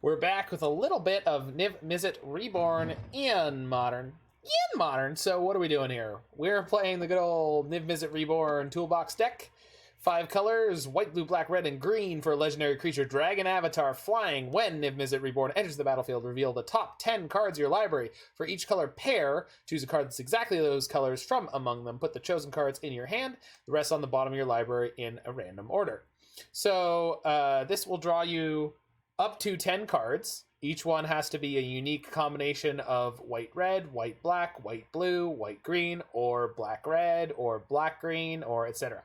We're back with a little bit of Niv-Mizzet Reborn in Modern. So what are we doing here? We're playing the good old Niv-Mizzet Reborn toolbox deck. 5 colors, white, blue, black, red, and green for a legendary creature, Dragon Avatar, flying. When Niv-Mizzet Reborn enters the battlefield, reveal the top 10 cards of your library. For each color pair, choose a card that's exactly those colors from among them. Put the chosen cards in your hand, the rest on the bottom of your library in a random order. So this will draw you up to 10 cards. Each one has to be a unique combination of white-red, white-black, white-blue, white-green, or black-red, or black-green, or etc.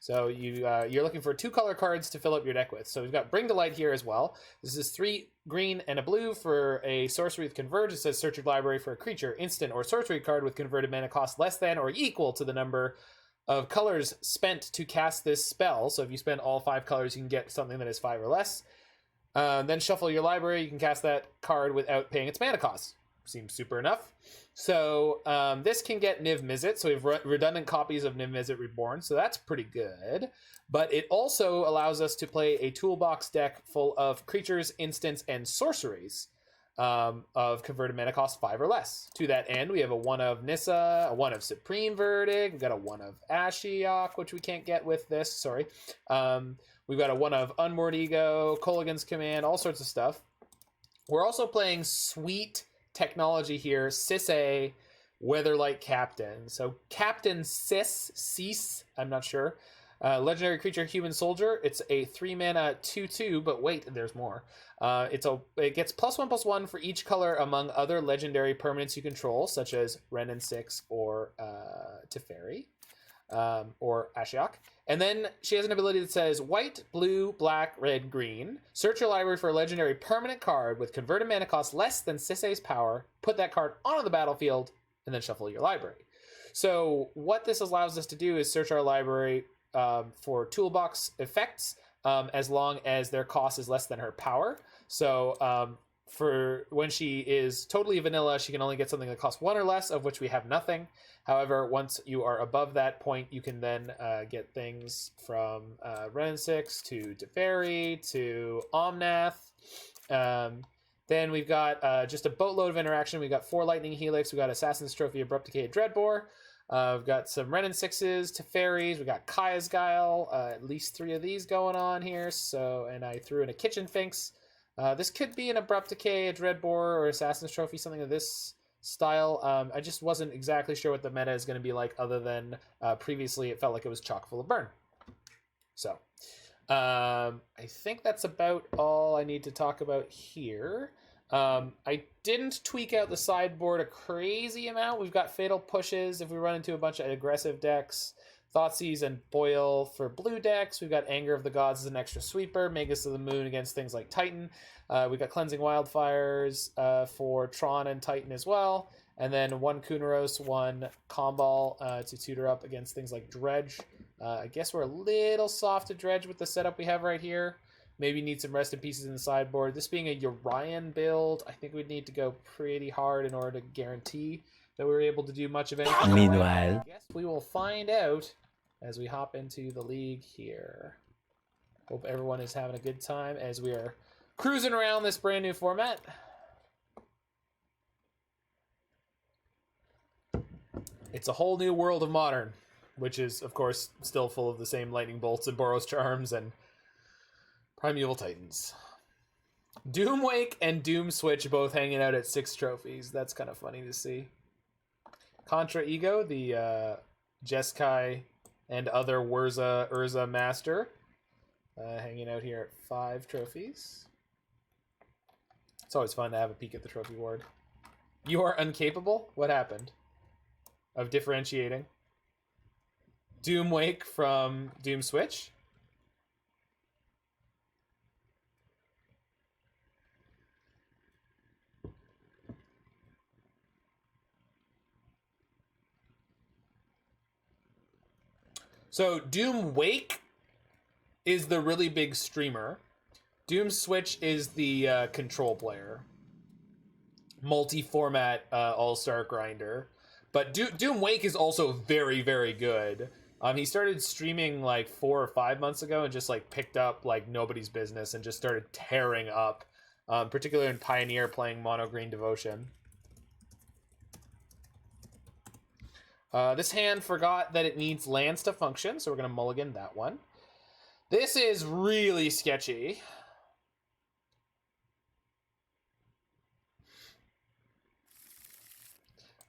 So you're looking for 2 color cards to fill up your deck with. So we've got Bring to Light here as well. This is 3 green and a blue for a sorcery with Converge. It says search your library for a creature, instant, or sorcery card with converted mana cost less than or equal to the number of colors spent to cast this spell. So if you spend all 5 colors, you can get something that is 5 or less. Then shuffle your library. You can cast that card without paying its mana cost. Seems super enough. So this can get Niv-Mizzet. So we have redundant copies of Niv-Mizzet Reborn. So that's pretty good. But it also allows us to play a toolbox deck full of creatures, instants, and sorceries of converted mana cost 5 or less. To that end, we have a 1 of Nissa, a 1 of Supreme Verdict. We've got a 1 of Ashiok, which we can't get with this. Sorry. We've got a 1 of Unmoored Ego, Kolaghan's Command, all sorts of stuff. We're also playing sweet technology here, Cis-A, Weatherlight Captain. So Captain Cease, I'm not sure. Legendary creature, Human Soldier. It's a 3 mana 2/2, but wait, there's more. It gets +1/+1 for each color among other legendary permanents you control, such as Wrenn and Six or Teferi. Or Ashiok. And then she has an ability that says white, blue, black, red, green. Search your library for a legendary permanent card with converted mana cost less than Cis-A's power. Put that card onto the battlefield and then shuffle your library. So what this allows us to do is search our library for toolbox effects as long as their cost is less than her power. So for when she is totally vanilla, she can only get something that costs 1 or less, of which we have nothing. However, once you are above that point, you can then get things from Wrenn and Six to Teferi to Omnath. Then we've got just a boatload of interaction. We've got 4 Lightning Helix. We've got Assassin's Trophy, Abrupt Decay, Dreadbore. We've got some Wrenn and Sixes, Teferis. We've got Kaya's Guile. At least 3 of these going on here. So, and I threw in a Kitchen Finks. This could be an Abrupt Decay, a Dreadbore, or Assassin's Trophy, something of this style. I just wasn't exactly sure what the meta is going to be like, other than previously it felt like it was chock full of burn. So I think that's about all I need to talk about here. I didn't tweak out the sideboard a crazy amount. We've got Fatal Pushes if we run into a bunch of aggressive decks. Thoughtseize and Boil for blue decks. We've got Anger of the Gods as an extra sweeper. Magus of the Moon against things like Titan. We've got Cleansing Wildfires for Tron and Titan as well. And then 1 Kunaros, 1 Comball to tutor up against things like Dredge. I guess we're a little soft to Dredge with the setup we have right here. Maybe need some rested pieces in the sideboard. This being a Urian build, I think we'd need to go pretty hard in order to guarantee that we were able to do much of anything. Meanwhile, I guess we will find out as we hop into the league here. Hope everyone is having a good time as we are cruising around this brand new format. It's a whole new world of Modern, which is, of course, still full of the same Lightning Bolts and Boros Charms and Primeval Titans. Doomwake and Doom Switch both hanging out at 6 trophies. That's kind of funny to see. Contra Ego, the Jeskai and other Urza Master, hanging out here at 5 trophies. It's always fun to have a peek at the trophy board. You are incapable? What happened? Of differentiating? Doomwake from Doom Switch? So Doom Wake is the really big streamer. Doom Switch is the control player. Multi-format all-star grinder. But Doom Wake is also very, very good. He started streaming like 4 or 5 months ago and just like picked up like nobody's business and just started tearing up particularly in Pioneer playing Mono Green Devotion. This hand forgot that it needs lands to function, so we're going to mulligan that one. This is really sketchy.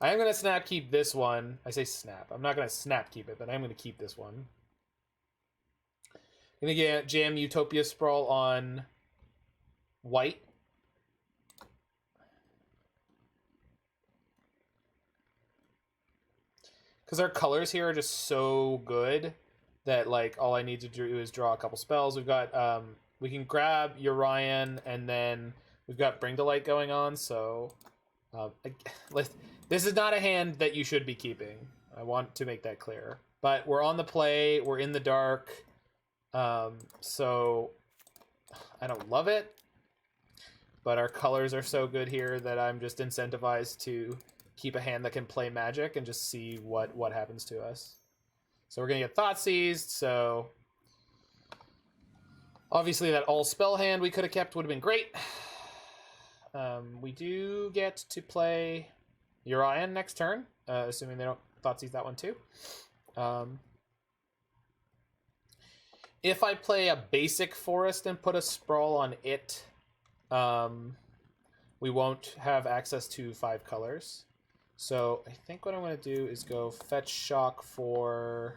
I am going to snap keep this one. I say snap. I'm not going to snap keep it, but I'm going to keep this one. I'm going to jam Utopia Sprawl on white. Because our colors here are just so good that, like, all I need to do is draw a couple spells. We've got, we can grab Urian, and then we've got Bring to Light going on, so... this is not a hand that you should be keeping. I want to make that clear. But we're on the play, we're in the dark, so I don't love it. But our colors are so good here that I'm just incentivized to keep a hand that can play Magic and just see what happens to us. So we're going to get Thoughtseized, so... Obviously that all-spell hand we could have kept would have been great. We do get to play Urian next turn, assuming they don't Thoughtseize that one too. If I play a basic forest and put a Sprawl on it, we won't have access to 5 colors. So I think what I'm going to do is go Fetch Shock for...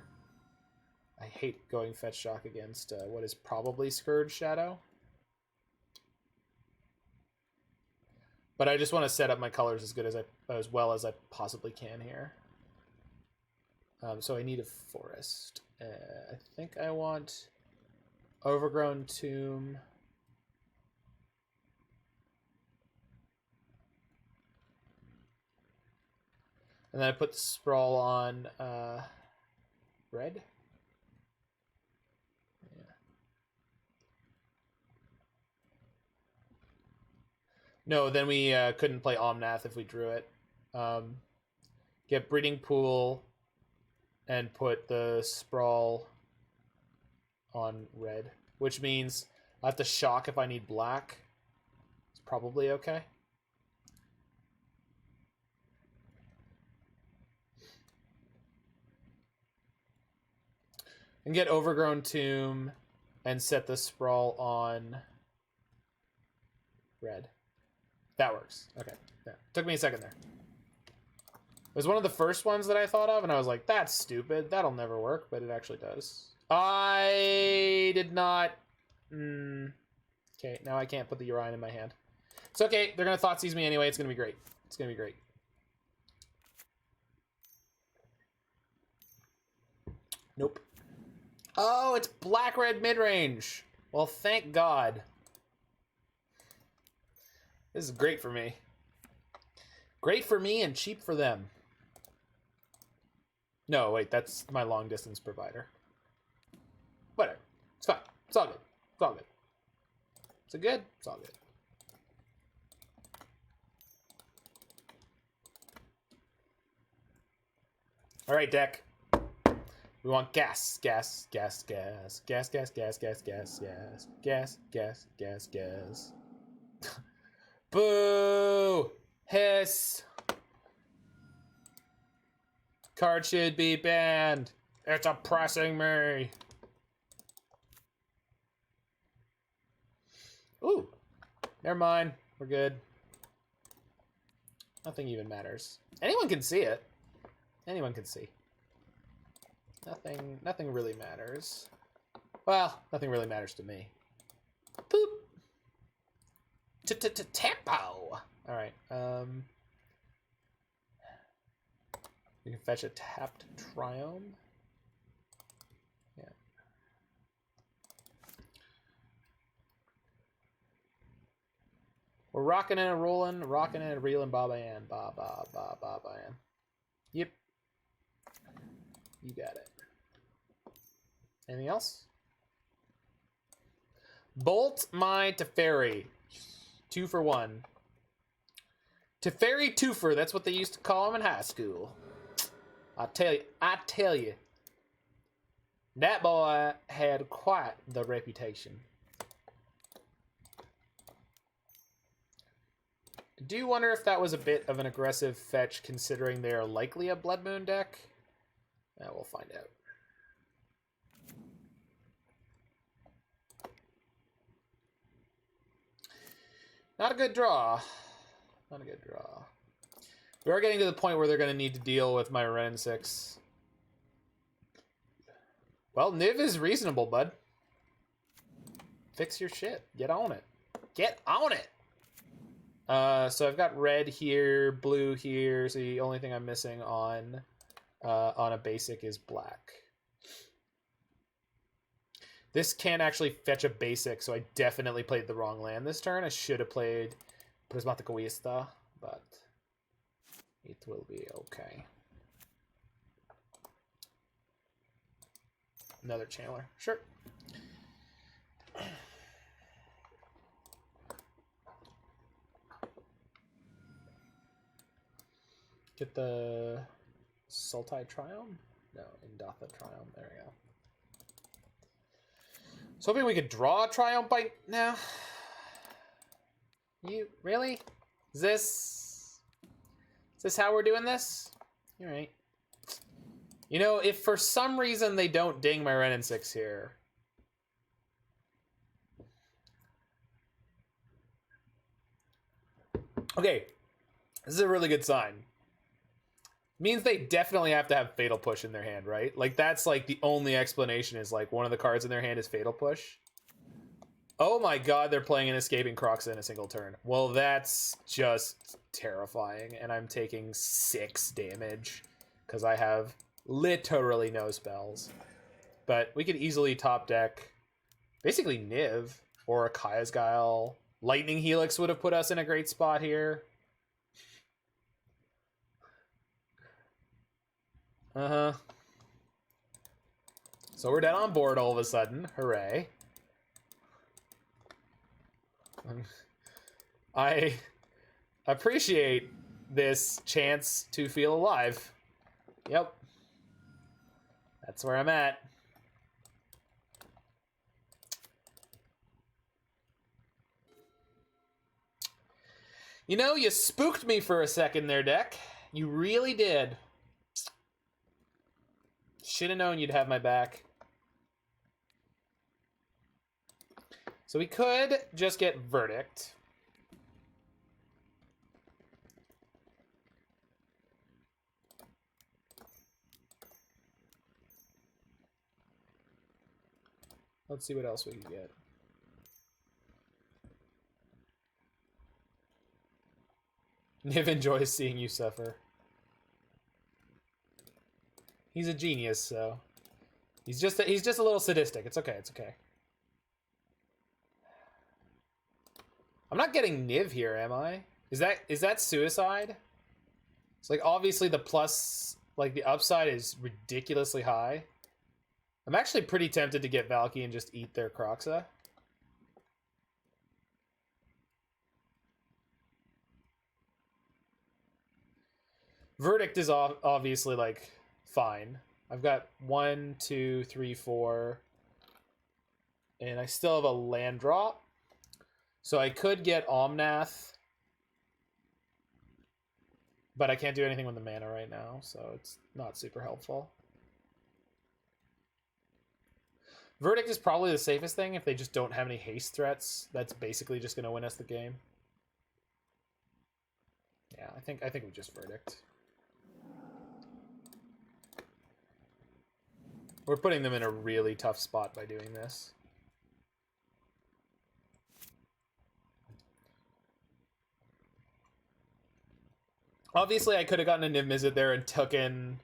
I hate going Fetch Shock against what is probably Scourge Shadow. But I just want to set up my colors as well as I possibly can here. So I need a forest. I think I want Overgrown Tomb. And then I put the Sprawl on red. Yeah. No, then we couldn't play Omnath if we drew it. Get Breeding Pool and put the Sprawl on red, which means I have to shock if I need black. It's probably okay. And get Overgrown Tomb and set the Sprawl on red. That works. Okay. Yeah. Took me a second there. It was one of the first ones that I thought of, and I was like, that's stupid. That'll never work, but it actually does. I did not... Okay, now I can't put the Urian in my hand. It's okay. They're going to Thoughtseize me anyway. It's going to be great. It's going to be great. Nope. Oh, it's black-red mid-range. Well, thank God. This is great for me. Great for me and cheap for them. No, wait, that's my long-distance provider. Whatever. It's fine. It's all good. It's all good. Is it good? It's all good. All right, deck. We want gas, gas, gas, gas, gas, gas, gas, gas, gas, gas, gas, gas, gas, gas. Boo! Hiss! Card should be banned. It's oppressing me. Ooh. Never mind. We're good. Nothing even matters. Anyone can see it. Anyone can see. Nothing really matters. Well, nothing really matters to me. Boop. Tempo. All right. We can fetch a tapped Triome. Yeah. We're rocking and rolling, rocking and reeling, ba-ba-yan, ba-ba-ba-ba-ba-yan. Yep. You got it. Anything else? Bolt my Teferi. 2 for 1. Teferi Twofer, that's what they used to call him in high school. I tell you. That boy had quite the reputation. I do wonder if that was a bit of an aggressive fetch, considering they are likely a Blood Moon deck. We'll find out. Not a good draw. Not a good draw. We are getting to the point where they're going to need to deal with my Wrenn and Six. Well, Niv is reasonable, bud. Fix your shit. Get on it. Get on it! So I've got red here, blue here, so the only thing I'm missing on a basic is black. This can't actually fetch a basic, so I definitely played the wrong land this turn. I should have played Prismatic Vista, but it will be okay. Another channeler. Sure. Get the Sultai Triome? No, Indatha Triome. There we go. I was hoping we could draw a Triumph by now. You really? Is this how we're doing this? All right. You know, if for some reason they don't ding my Wrenn and Six here. Okay, this is a really good sign. Means they definitely have to have Fatal Push in their hand, right? Like, that's like the only explanation is like one of the cards in their hand is Fatal Push. Oh my god, they're playing an Escaping Croxa in a single turn. Well, that's just terrifying, and I'm taking 6 damage because I have literally no spells. But we could easily top deck basically Niv or a Kaya's Guile. Lightning Helix would have put us in a great spot here. Uh-huh. So we're dead on board all of a sudden. Hooray. I appreciate this chance to feel alive. Yep. That's where I'm at. You know, you spooked me for a second there, deck. You really did. Should have known you'd have my back. So we could just get Verdict. Let's see what else we can get. Niv enjoys seeing you suffer. He's a genius, so he's just a little sadistic. It's okay. It's okay. I'm not getting Niv here, am I? Is that suicide? It's like obviously the plus, like the upside is ridiculously high. I'm actually pretty tempted to get Valky and just eat their Croxa. Verdict is obviously like fine. I've got 1, 2, 3, 4, and I still have a land drop. So I could get Omnath, but I can't do anything with the mana right now, so it's not super helpful. Verdict is probably the safest thing if they just don't have any haste threats. That's basically just going to win us the game. Yeah, I think we just Verdict. We're putting them in a really tough spot by doing this. Obviously, I could have gotten a Niv-Mizzet there and taken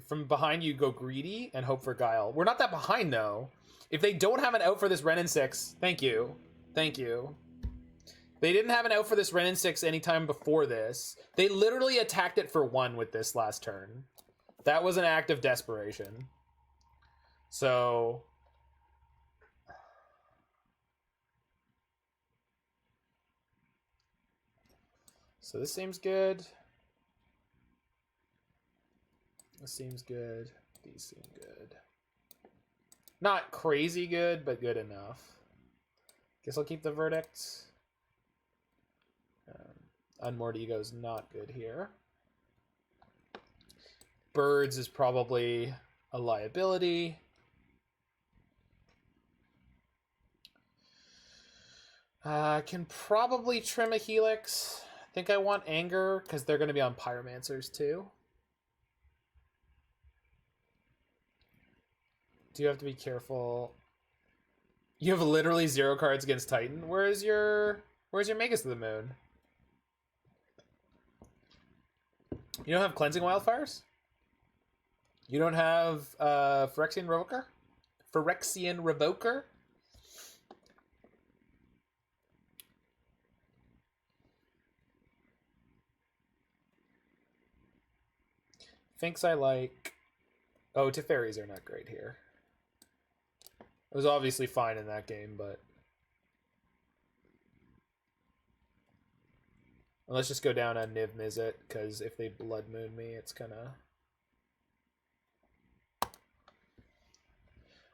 from behind you, go greedy and hope for Guile. We're not that behind though. If they don't have an out for this Wrenn and Six, thank you. Thank you. They didn't have an out for this Wrenn and Six anytime before this. They literally attacked it for 1 with this last turn. That was an act of desperation. So this seems good. This seems good. These seem good. Not crazy good, but good enough. Guess I'll keep the Verdict. Unmoored Ego is not good here. Birds is probably a liability. I can probably trim a Helix. I think I want Anger because they're going to be on Pyromancers too. Do you have to be careful? You have literally 0 cards against Titan. Where's your Magus of the Moon? You don't have Cleansing Wildfires? You don't have Phyrexian Revoker? Phyrexian Revoker? Finks I like. Oh, Teferis are not great here. It was obviously fine in that game, but... Let's just go down on Niv-Mizzet, because if they Blood Moon me, it's gonna...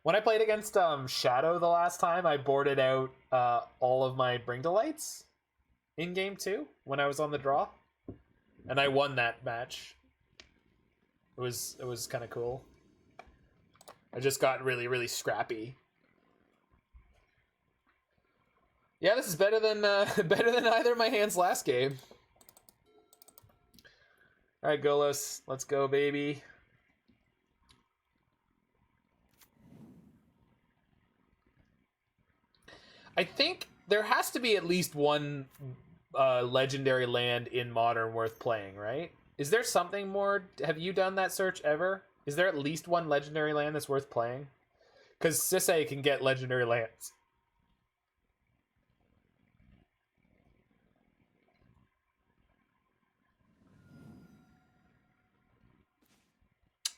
When I played against Shadow the last time, I boarded out all of my Bring Delights in game 2 when I was on the draw. And I won that match. It was kind of cool. I just got really, really scrappy. Yeah, this is better than either of my hands last game. All right, Golos, let's go, baby. I think there has to be at least one legendary land in Modern worth playing, right? Is there something more? Have you done that search ever? Is there at least one legendary land that's worth playing? Because Sisay can get legendary lands.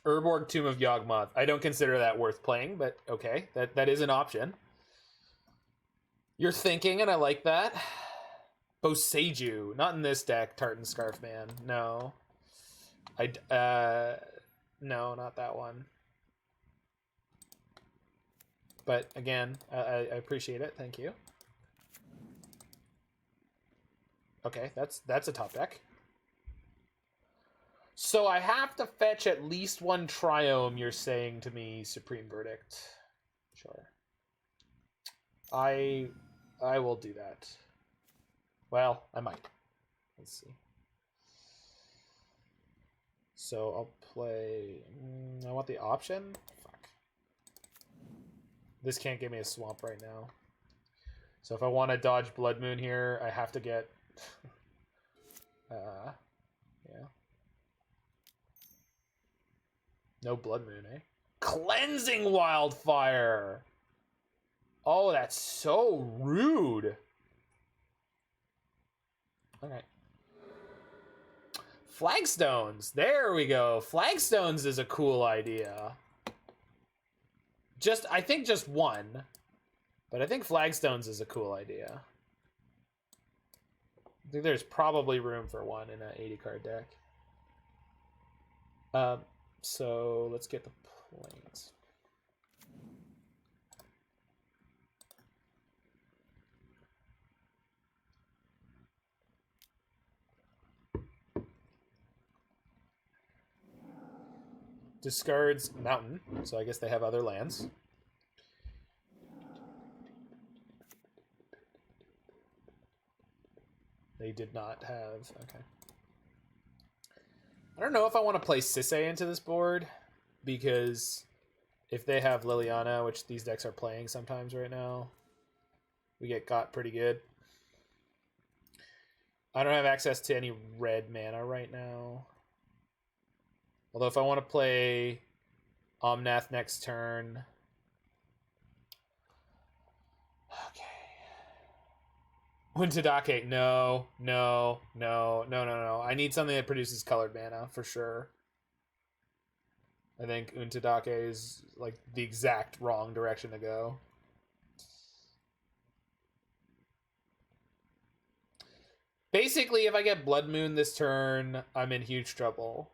Urborg Tomb of Yawgmoth. I don't consider that worth playing, but okay. That is an option. You're thinking, and I like that. Boseiju. Not in this deck, Tartan Scarf Man. No. No, not that one. But again, I appreciate it. Thank you. Okay, that's a top deck. So I have to fetch at least one Triome, you're saying to me, Supreme Verdict. Sure. I will do that. Well, I might. Let's see. So I'll play... I want the option? Fuck. This can't give me a swamp right now. So if I want to dodge Blood Moon here, I have to get... yeah. No Blood Moon, eh? Cleansing Wildfire! Oh, that's so rude. Okay. Flagstones. There we go. Flagstones is a cool idea. I think just one. But I think Flagstones is a cool idea. I think there's probably room for one in an 80-card deck. So let's get the planes. Discards Mountain, so I guess they have other lands. They did not have... Okay. I don't know if I want to play Sisay into this board, because if they have Liliana, which these decks are playing sometimes right now, we get got pretty good. I don't have access to any red mana right now. Although if I want to play Omnath next turn... Okay. Untadake, no. I need something that produces colored mana, for sure. I think Untadake is like the exact wrong direction to go. Basically, if I get Blood Moon this turn, I'm in huge trouble.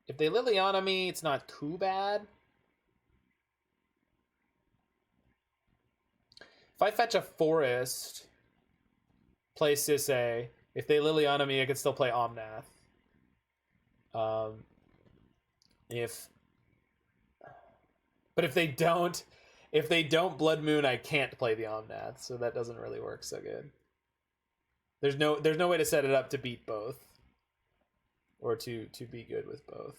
If they Liliana me, it's not too bad. If I fetch a forest, play Sisay. If they Liliana me, I could still play Omnath. But if they don't Blood Moon, I can't play the Omnath, so that doesn't really work so good. There's no way to set it up to beat both, or to be good with both.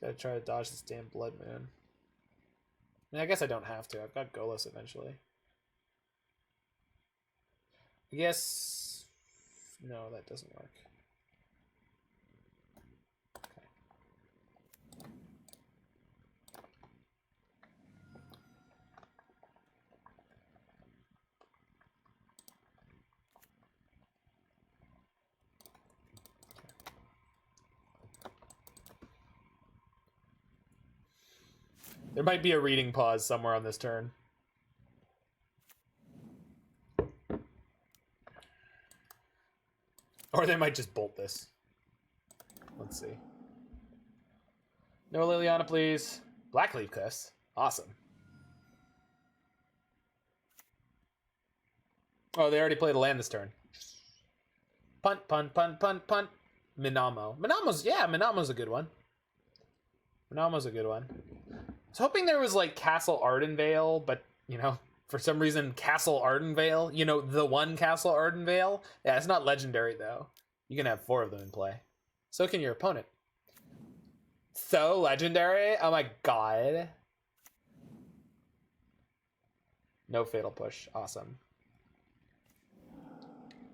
Gotta try to dodge this damn Blood Moon. I mean, I guess I don't have to. I've got Golos eventually. I guess no, that doesn't work. There might be a reading pause somewhere on this turn. Or they might just bolt this. Let's see. No Liliana, please. Blackleaf Cliffs. Awesome. Oh, they already played a land this turn. Punt, punt, punt, punt, punt. Minamo. Minamo's a good one. Minamo's a good one. I was hoping there was like Castle Ardenvale, but you know, for some reason Castle Ardenvale, you know, the one Castle Ardenvale. Yeah, it's not legendary though. You can have 4 of them in play. So can your opponent. So legendary? Oh my god. No Fatal Push. Awesome.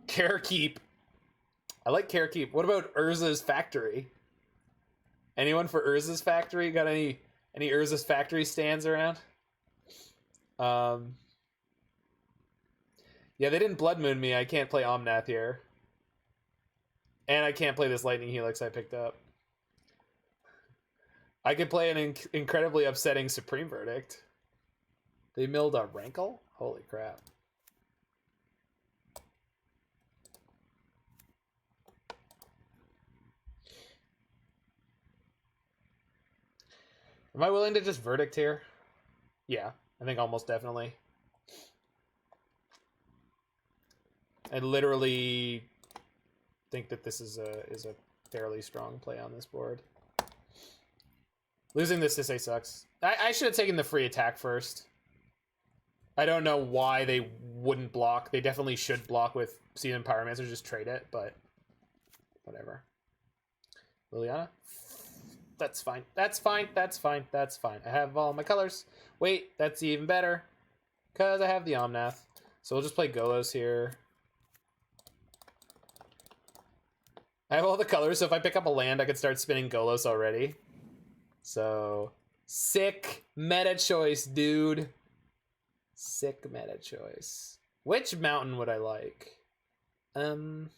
Carekeep. I like Carekeep. What about Urza's Factory? Anyone for Urza's Factory? Got any Urza's Factory stands around? Yeah, they didn't Blood Moon me. I can't play Omnath here. And I can't play this Lightning Helix I picked up. I could play an incredibly upsetting Supreme Verdict. They milled a Rankle? Holy crap. Am I willing to just Verdict here? Yeah, I think almost definitely. I literally think that this is a fairly strong play on this board. Losing this Sisay sucks. I should have taken the free attack first. I don't know why they wouldn't block. They definitely should block with Season Pyromancer, just trade it, but whatever. Liliana? That's fine. That's fine. That's fine. That's fine. I have all my colors. Wait, that's even better. Because I have the Omnath. So we'll just play Golos here. I have all the colors, so if I pick up a land, I could start spinning Golos already. So, sick meta choice, dude. Sick meta choice. Which mountain would I like? I don't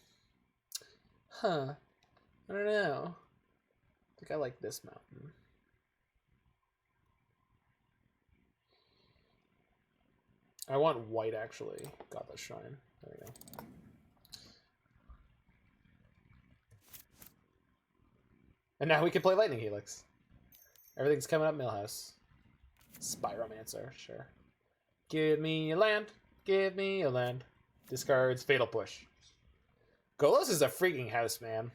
know. I think I like this mountain. I want white, actually. Godless Shrine. There we go. And now we can play Lightning Helix. Everything's coming up Millhouse. Spiromancer, sure. Give me a land. Give me a land. Discards Fatal Push. Golos is a freaking house, man.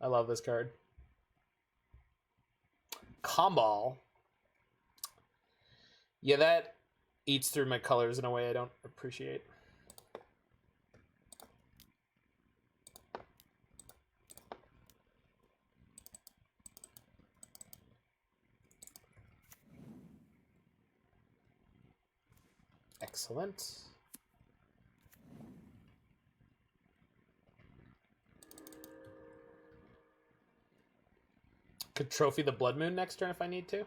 I love this card. Comball. Yeah, that eats through my colors in a way I don't appreciate. Excellent. Could trophy the Blood Moon next turn if I need to.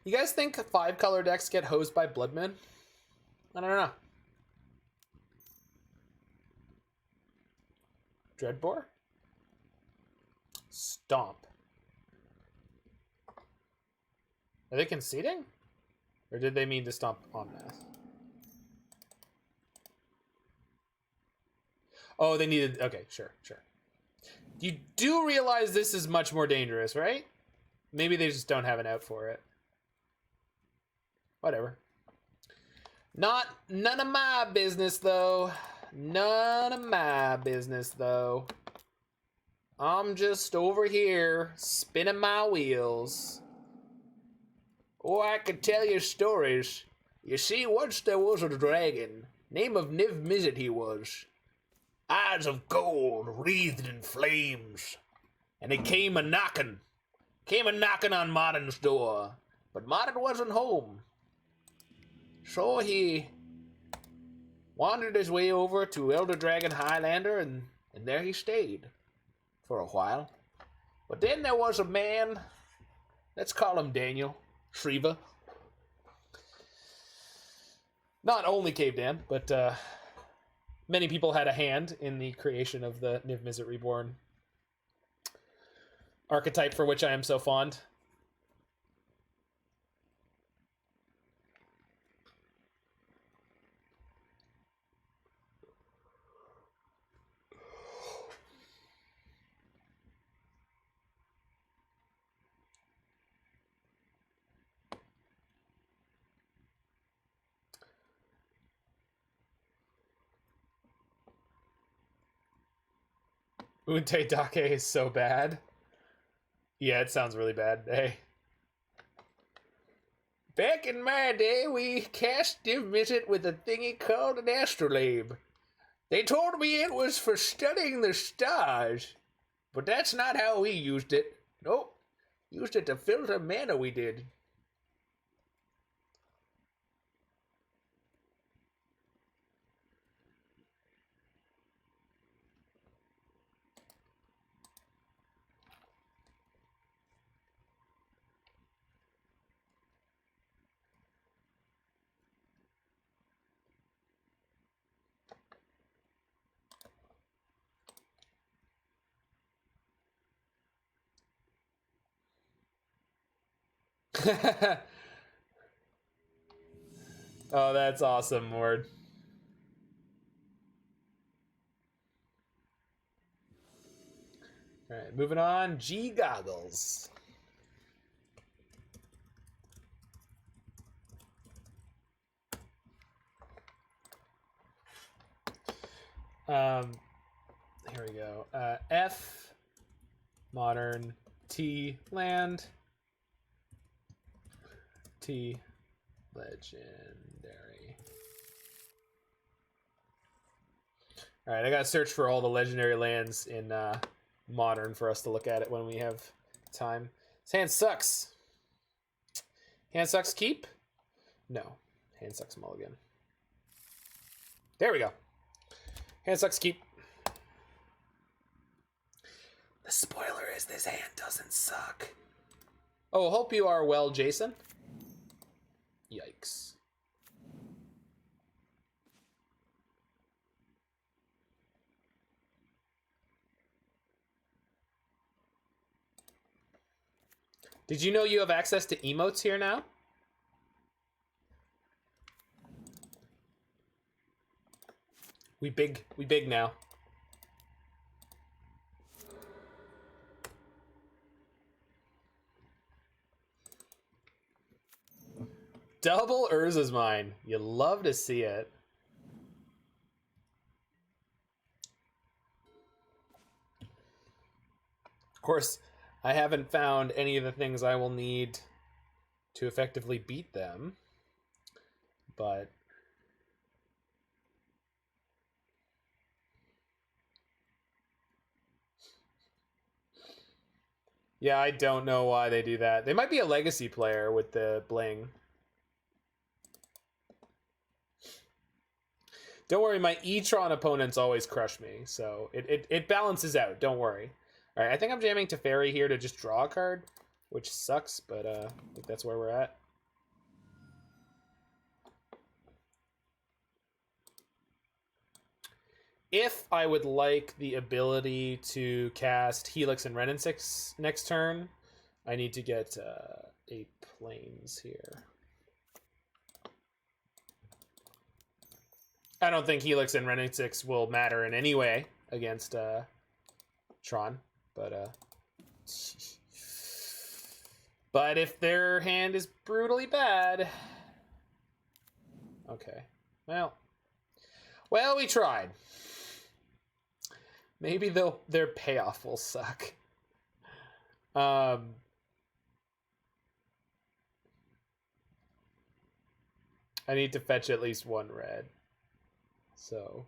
You guys think 5-color decks get hosed by Blood Moon? I don't know. Dreadbore? Stomp. Are they conceding? Or did they mean to stomp Omnath? Oh, they needed... Okay, sure, sure. You do realize this is much more dangerous, right? Maybe they just don't have an out for it. Whatever. None of my business, though. None of my business, though. I'm just over here spinning my wheels. Or I could tell you stories. You see, once there was a dragon. Name of Niv-Mizzet he was. Eyes of gold wreathed in flames. And he came a-knocking on Modern's door. But Modern wasn't home. So he wandered his way over to Elder Dragon Highlander, and there he stayed for a while. But then there was a man, let's call him Daniel, Shriva. Not only caved in, but many people had a hand in the creation of the Niv-Mizzet Reborn archetype, for which I am so fond. Unmoored Decay is so bad. Yeah, it sounds really bad. Hey. Back in my day, we cast Niv-Mizzet with a thingy called an astrolabe. They told me it was for studying the stars. But that's not how we used it. Nope. Used it to filter mana, we did. Oh, that's awesome, Mord. All right, moving on. G Goggles. Here we go. F, Modern, T, Land, T, Legendary. All right, I gotta search for all the legendary lands in Modern for us to look at it when we have time. This hand sucks. Hand sucks keep? No. Hand sucks mulligan. There we go. Hand sucks keep. The spoiler is this hand doesn't suck. Oh, hope you are well, Jason. Yikes. Did you know you have access to emotes here now? We big now. Double Urza's Mine. You love to see it. Of course, I haven't found any of the things I will need to effectively beat them, but yeah, I don't know why they do that. They might be a legacy player with the bling. Don't worry, my E-Tron opponents always crush me, so it balances out, don't worry. Alright, I think I'm jamming Teferi here to just draw a card, which sucks, but I think that's where we're at. If I would like the ability to cast Helix and Wrenn and Six next turn, I need to get 8 planes here. I don't think Helix and Wrenn and Six will matter in any way against Tron, but But if their hand is brutally bad... Okay. Well, we tried. Maybe their payoff will suck. I need to fetch at least one red. So...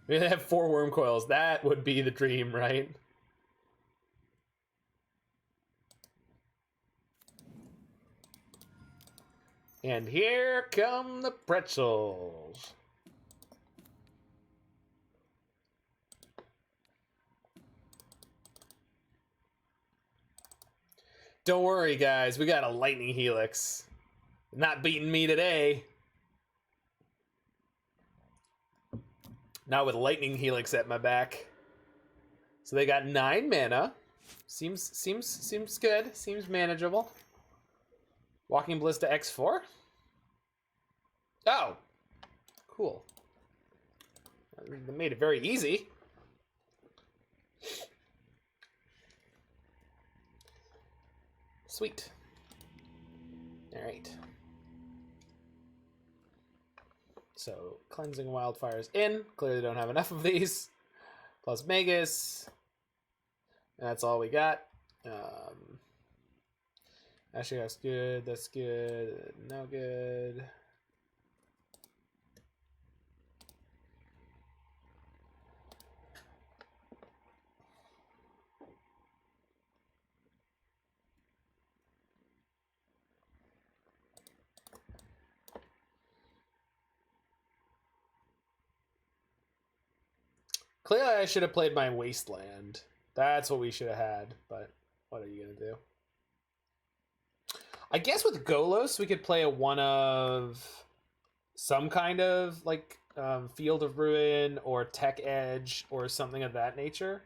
we're gonna have 4 worm coils. That would be the dream, right? And here come the pretzels. Don't worry, guys. We got a Lightning Helix. Not beating me today. Not with Lightning Helix at my back. So they got 9 mana. Seems good. Seems manageable. Walking Ballista X4? Oh! Cool. They made it very easy. Sweet. Alright. So, Cleansing Wildfire's in. Clearly don't have enough of these. Plus Magus. And that's all we got. Actually, that's good. That's good. No good. Clearly, I should have played my Wasteland. That's what we should have had, but what are you going to do? I guess with Golos, we could play a one of some kind of, like, Field of Ruin or Tech Edge or something of that nature.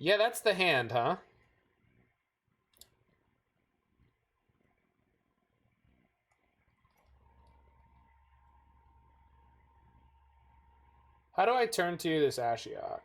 Yeah, that's the hand, huh? How do I turn to this Ashiok?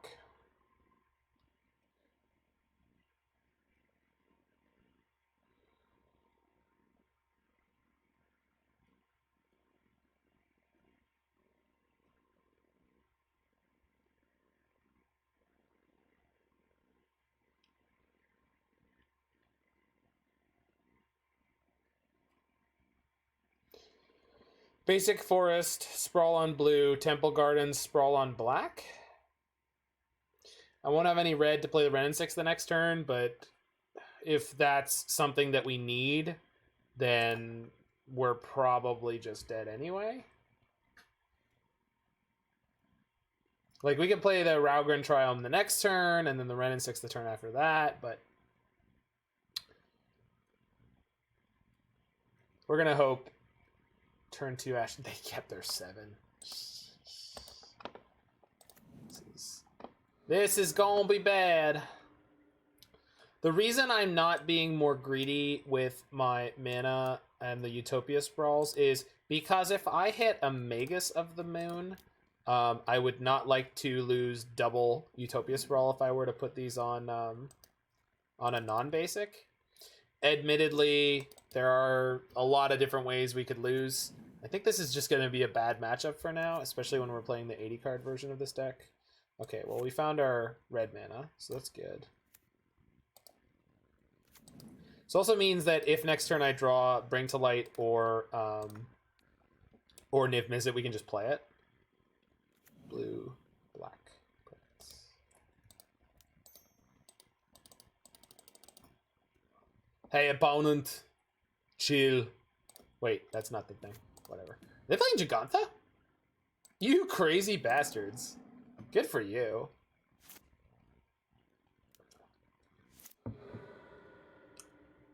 Basic Forest, Sprawl on blue, Temple Gardens, Sprawl on black. I won't have any red to play the Wrenn and Six the next turn, but if that's something that we need, then we're probably just dead anyway. Like, we could play the Raugrin Triome the next turn, and then the Wrenn and Six the turn after that, but we're gonna hope turn 2 Ash. They kept their 7. This is gonna be bad. The reason I'm not being more greedy with my mana and the Utopia Sprawls is because if I hit a Magus of the Moon, I would not like to lose double Utopia Sprawl if I were to put these on a non-basic. Admittedly, there are a lot of different ways we could lose. I think this is just going to be a bad matchup for now, especially when we're playing the 80-card version of this deck. Okay, well, we found our red mana, so that's good. This also means that if next turn I draw Bring to Light or Niv-Mizzet, we can just play it. Blue, black. Hey, opponent. Chill. Wait, that's not the thing. Whatever. Are they playing Gigantha? You crazy bastards. Good for you.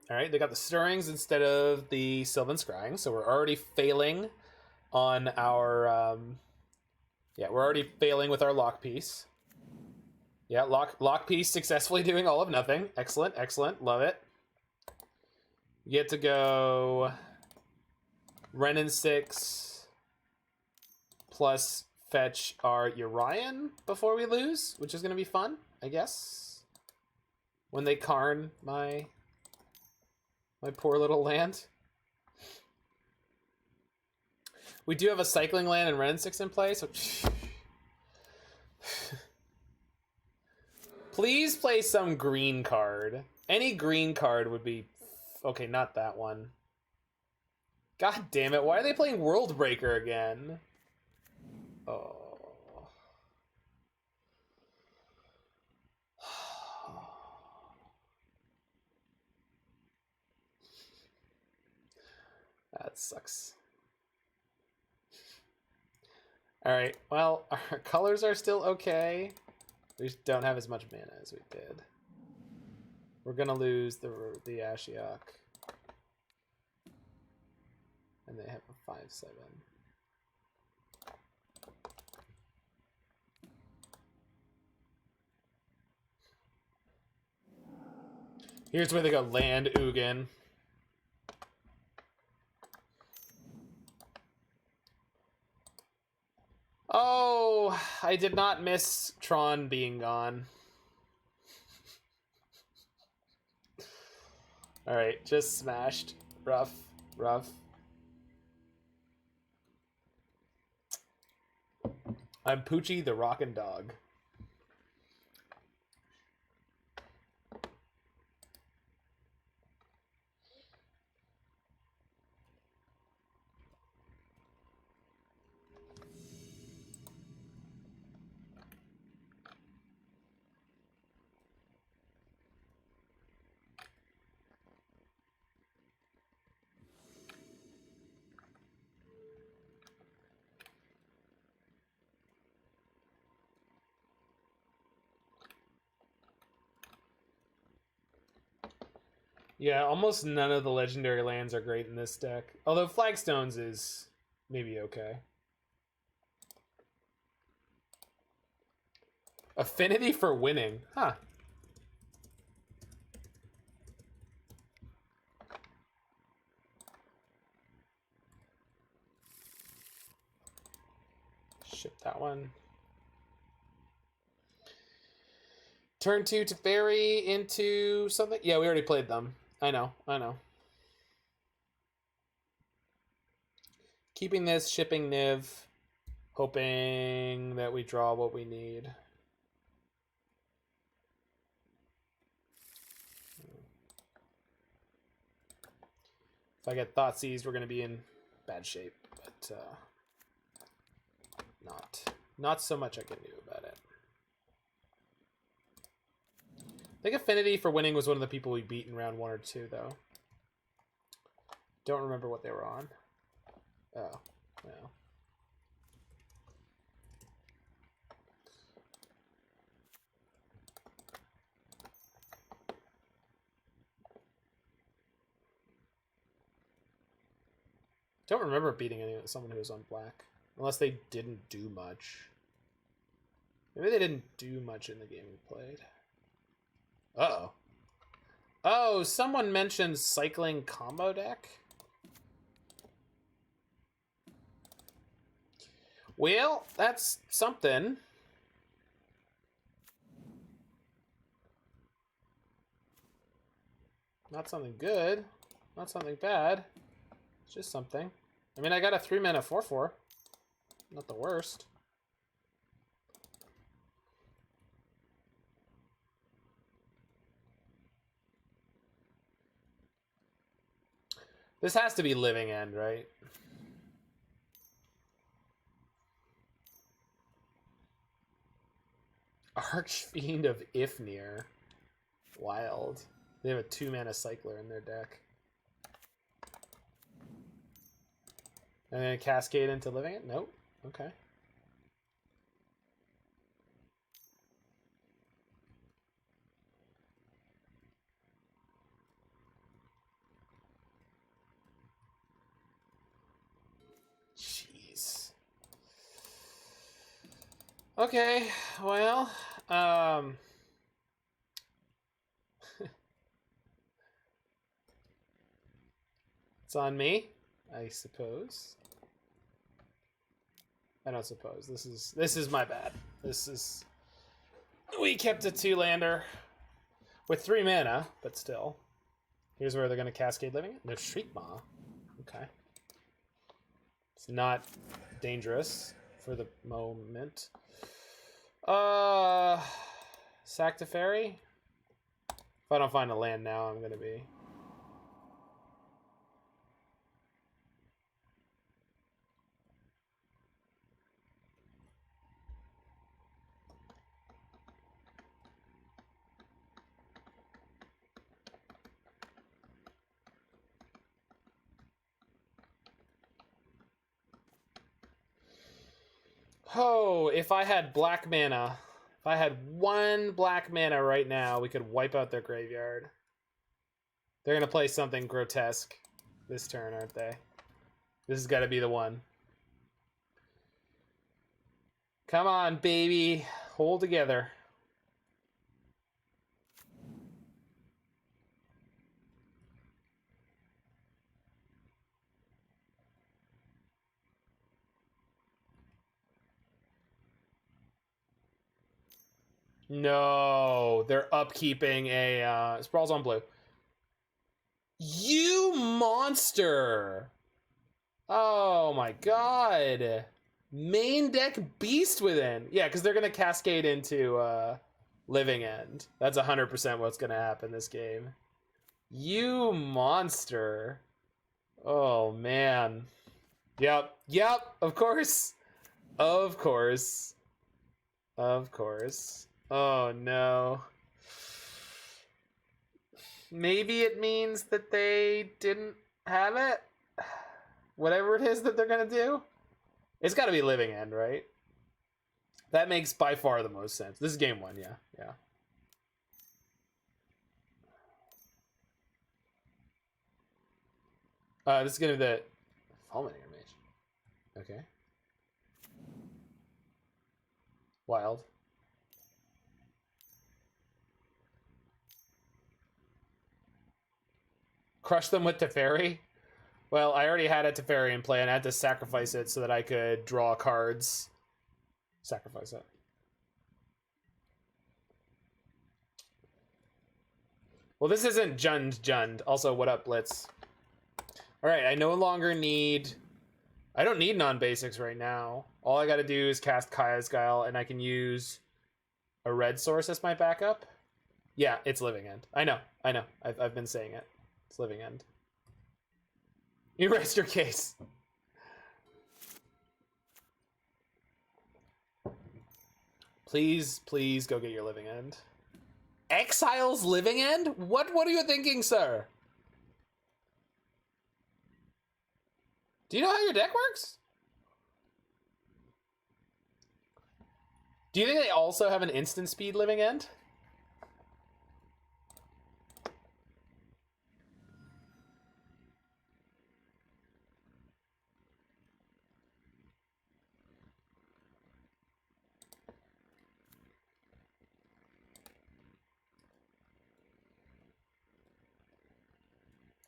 Alright, they got the Stirrings instead of the Sylvan Scrying, so we're already failing on our... yeah, we're already failing with our lock piece. Yeah, lock piece successfully doing all of nothing. Excellent, excellent. Love it. You get to go Wrenn and Six plus fetch our Urian before we lose, which is going to be fun, I guess. When they Karn my poor little land. We do have a cycling land and Wrenn and Six in play, so... Please play some green card. Any green card would be... Okay, not that one. God damn it, why are they playing World Breaker again? Oh. That sucks. Alright, well, our colors are still okay. We just don't have as much mana as we did. We're gonna lose the Ashiok. And they have a 5/7. Here's where they go land Ugin. Oh, I did not miss Tron being gone. Alright, just smashed. Rough, rough. I'm Poochie the Rockin' Dog. Yeah, almost none of the legendary lands are great in this deck. Although Flagstones is maybe okay. Affinity for winning. Huh. Ship that one. Turn 2 to Fairy into something. Yeah, we already played them. I know, I know. Keeping this, shipping Niv, hoping that we draw what we need. If I get Thoughtseize, we're going to be in bad shape, but not so much I can do about it. I think Affinity for Winning was one of the people we beat in round 1 or 2, though. Don't remember what they were on. Oh, no. Don't remember beating someone who was on black. Unless they didn't do much. Maybe they didn't do much in the game we played. Uh-oh. Oh, someone mentioned cycling combo deck? Well, that's something. Not something good. Not something bad. It's just something. I mean, I got a 3-mana 4/4. Not the worst. This has to be Living End, right? Archfiend of Ifnir. Wild. They have a 2-mana cycler in their deck. And then cascade into living it? Nope. Okay. Jeez. Okay, well, it's on me, I suppose. I don't suppose. This is my bad. We kept a 2-lander with 3 mana, but still. Here's where they're gonna cascade living. No Shriek Maw. Okay. It's not dangerous for the moment. Sack to Fairy. If I don't find a land now, I'm gonna be. Oh, if I had black mana, if I had 1 black mana right now, we could wipe out their graveyard. They're gonna play something grotesque this turn, aren't they? This has got to be the one. Come on, baby. Hold together. No, they're upkeeping a Sprawl's on blue. You monster! Oh my god. Main deck Beast Within. Yeah, because they're going to cascade into Living End. That's 100% what's going to happen this game. You monster. Oh, man. Yep, of course. Of course. Of course. Oh, no. Maybe it means that they didn't have it? Whatever it is that they're going to do? It's got to be Living End, right? That makes by far the most sense. This is game 1, yeah. This is going to be the Fulminator Mage. Okay. Wild. Crush them with Teferi? Well, I already had a Teferi in play, and I had to sacrifice it so that I could draw cards. Sacrifice it. Well, this isn't Jund. Also, what up, Blitz? Alright, I no longer need... I don't need non-basics right now. All I gotta do is cast Kaya's Guile, and I can use a red source as my backup. Yeah, it's Living End. I know. I've been saying it. It's Living End. You rest your case. Please go get your Living End. Exile's Living End? What are you thinking, sir? Do you know how your deck works? Do you think they also have an instant speed Living End?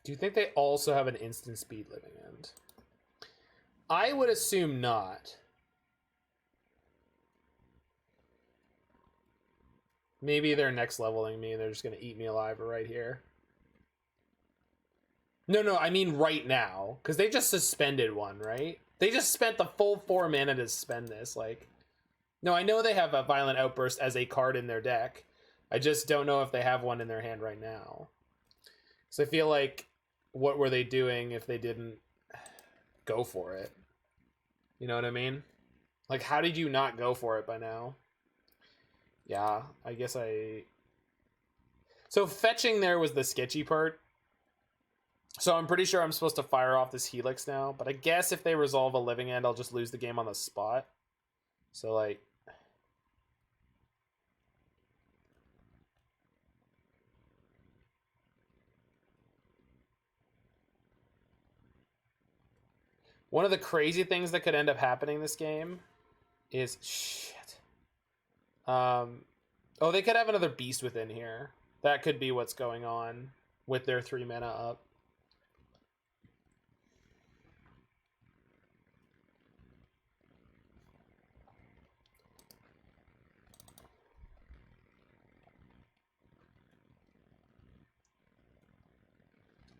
Do you think they also have an instant speed Living End? I would assume not. Maybe they're next leveling me and they're just going to eat me alive right here. No, I mean right now. Because they just suspended one, right? They just spent the full 4 mana to suspend this. Like, no, I know they have a Violent Outburst as a card in their deck. I just don't know if they have one in their hand right now. So I feel like, what were they doing if they didn't go for it? You know what I mean? Like, how did you not go for it by now? Yeah, I guess So fetching there was the sketchy part. So I'm pretty sure I'm supposed to fire off this Helix now, but I guess if they resolve a living end, I'll just lose the game on the spot. So, like... One of the crazy things that could end up happening this game is... Shit. Oh, they could have another beast within here. That could be what's going on with their 3 mana up.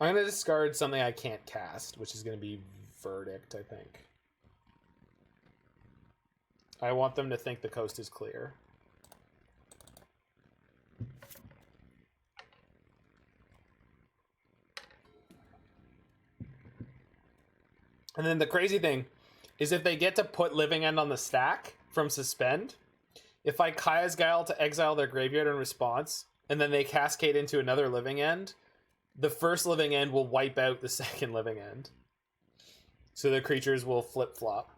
I'm going to discard something I can't cast, which is going to be Verdict, I think. I want them to think the coast is clear. And then the crazy thing is if they get to put Living End on the stack from Suspend, if I Kaya's Guile to exile their graveyard in response, and then they cascade into another Living End, the first Living End will wipe out the second Living End. So the creatures will flip-flop.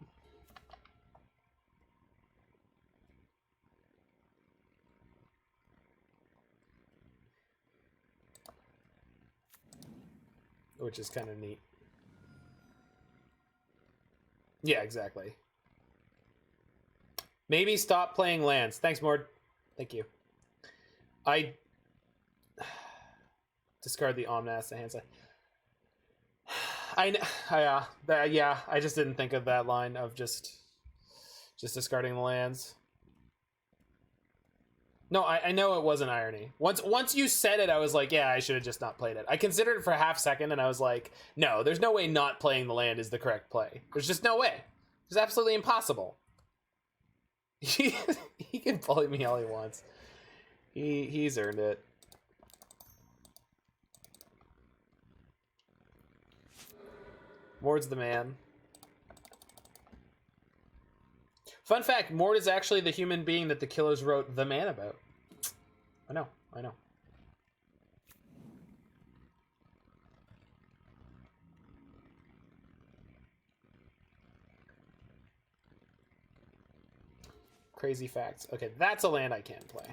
Which is kind of neat. Yeah, exactly. Maybe stop playing lands. Thanks, Mord. Thank you. I discard the Omnath to hand side. Yeah, I just didn't think of that line of just discarding the lands. No, I know it wasn't irony. Once you said it, I was like, yeah, I should have just not played it. I considered it for a half second, and I was like, no, there's no way not playing the land is the correct play. There's just no way. It's absolutely impossible. He can bully me all he wants. He's earned it. Mord's the man. Fun fact, Mord is actually the human being that the killers wrote The Man about. I know. Crazy facts. Okay, that's a land I can play.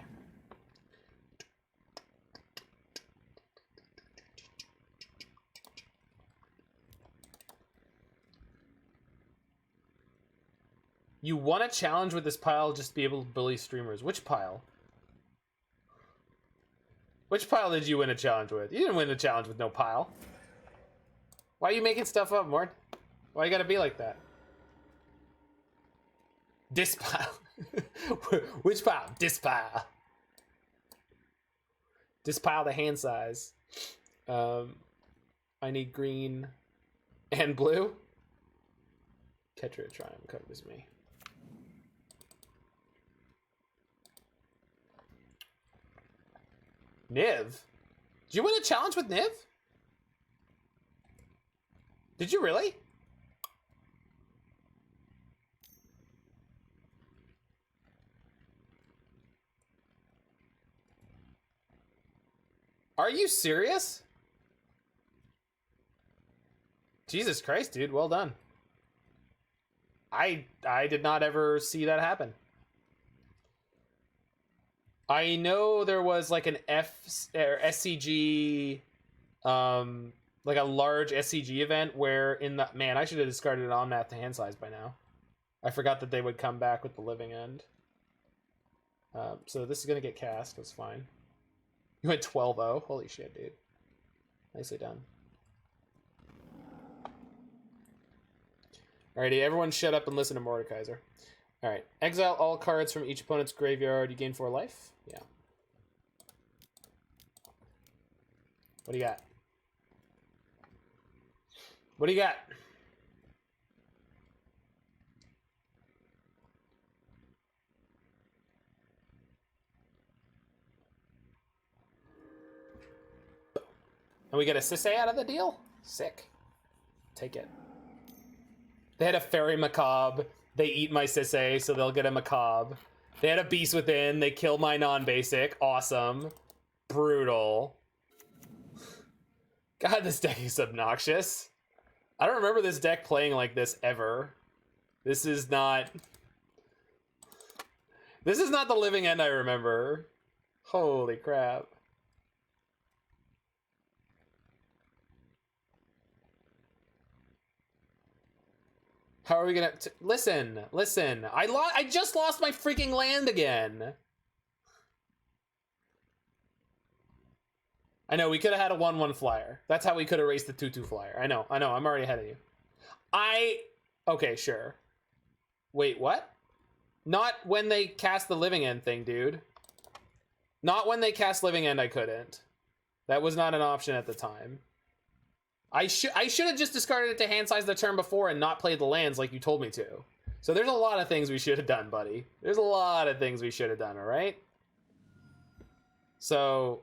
You won a challenge with this pile just to be able to bully streamers. Which pile? Which pile did you win a challenge with? You didn't win a challenge with no pile. Why are you making stuff up, Mort? Why you gotta be like that? This pile. Which pile? This pile. This pile the hand size. I need green and blue. Ketria Triome covers me. Niv? Did you win a challenge with Niv? Did you really? Are you serious? Jesus Christ, dude, well done. I did not ever see that happen. I know there was like an SCG, like a large SCG event where in the... Man, I should have discarded an Omnath to hand size by now. I forgot that they would come back with the living end. So this is going to get cast. That's fine. You went 12-0. Holy shit, dude. Nicely done. Alrighty, everyone shut up and listen to Mordekaiser. Alright, exile all cards from each opponent's graveyard. You gain 4 life? Yeah. What do you got? What do you got? And we get a Sisay out of the deal? Sick. Take it. They had a Fairy Macabre. They eat my Sisay, so they'll get a Macabre. They had a Beast Within. They kill my non-basic. Awesome. Brutal. God, this deck is obnoxious. I don't remember this deck playing like this ever. This is not the Living End I remember. Holy crap. How are we gonna... Listen. I just lost my freaking land again. I know, we could have had a 1/1 flyer. That's how we could have raced the 2/2 flyer. I know, I'm already ahead of you. Okay, sure. Wait, what? Not when they cast the Living End thing, dude. Not when they cast Living End, I couldn't. That was not an option at the time. I should have just discarded it to hand size the turn before and not played the lands like you told me to. So there's a lot of things we should have done, buddy. There's a lot of things we should have done, all right? So...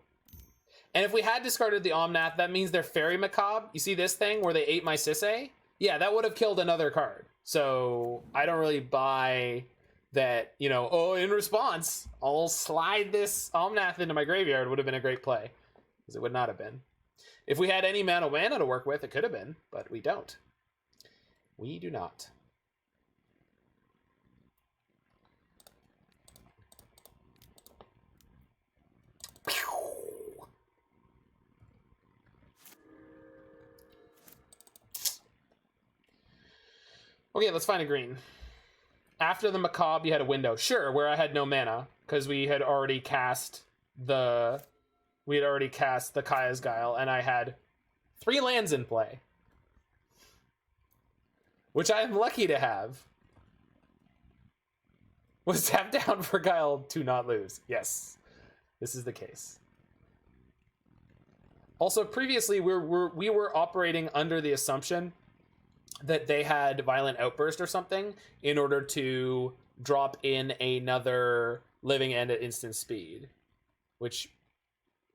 And if we had discarded the Omnath, that means they're Fairy Macabre. You see this thing where they ate my Sisay? Yeah, that would have killed another card. So I don't really buy that, you know, oh, in response, I'll slide this Omnath into my graveyard would have been a great play. Because it would not have been. If we had any mana to work with, it could have been, but we don't. We do not. Okay, let's find a green. After the Macabre, you had a window. Sure, where I had no mana, because we had already cast the Kaya's Guile, and I had 3 lands in play. Which I am lucky to have. Was tapped down for Guile to not lose. Yes, this is the case. Also, previously, we were operating under the assumption that they had Violent Outburst or something in order to drop in another Living End at instant speed, which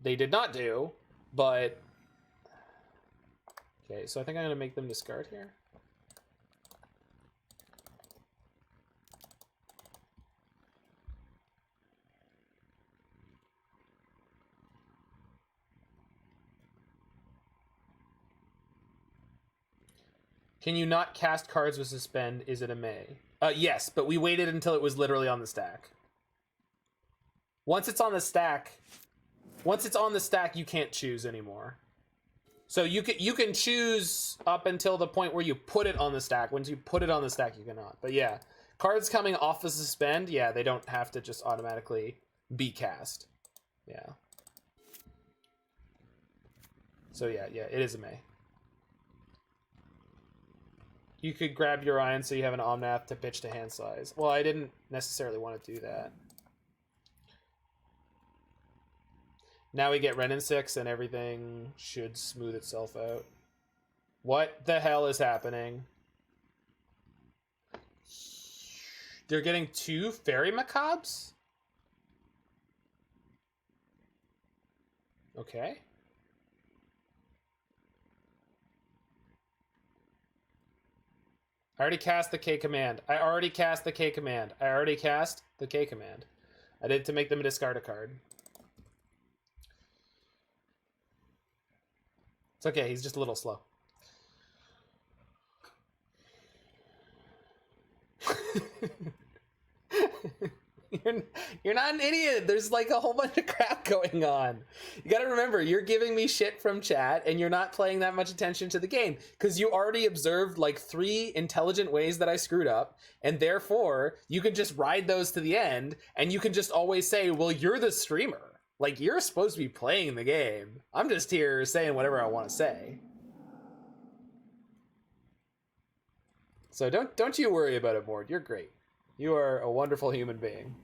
they did not do, but... Okay, so I think I'm going to make them discard here. Can you not cast cards with Suspend? Is it a May? Yes, but we waited until it was literally on the stack. Once it's on the stack, you can't choose anymore. So you can choose up until the point where you put it on the stack. Once you put it on the stack, you cannot. But yeah, cards coming off the Suspend, yeah, they don't have to just automatically be cast. Yeah. So yeah, it is a May. You could grab your Iron so you have an Omnath to pitch to hand size. Well, I didn't necessarily want to do that. Now we get Wrenn and Six and everything should smooth itself out. What the hell is happening? They're getting 2 Fairy Macabres? Okay. I already cast the K command. I did it to make them discard a card. It's okay, he's just a little slow. You're not an idiot. There's like a whole bunch of crap going on. You gotta remember, you're giving me shit from chat and you're not paying that much attention to the game because you already observed like 3 intelligent ways that I screwed up, and therefore you can just ride those to the end and you can just always say, well, you're the streamer. Like, you're supposed to be playing the game. I'm just here saying whatever I want to say. So don't you worry about it, Mord. You're great. You are a wonderful human being.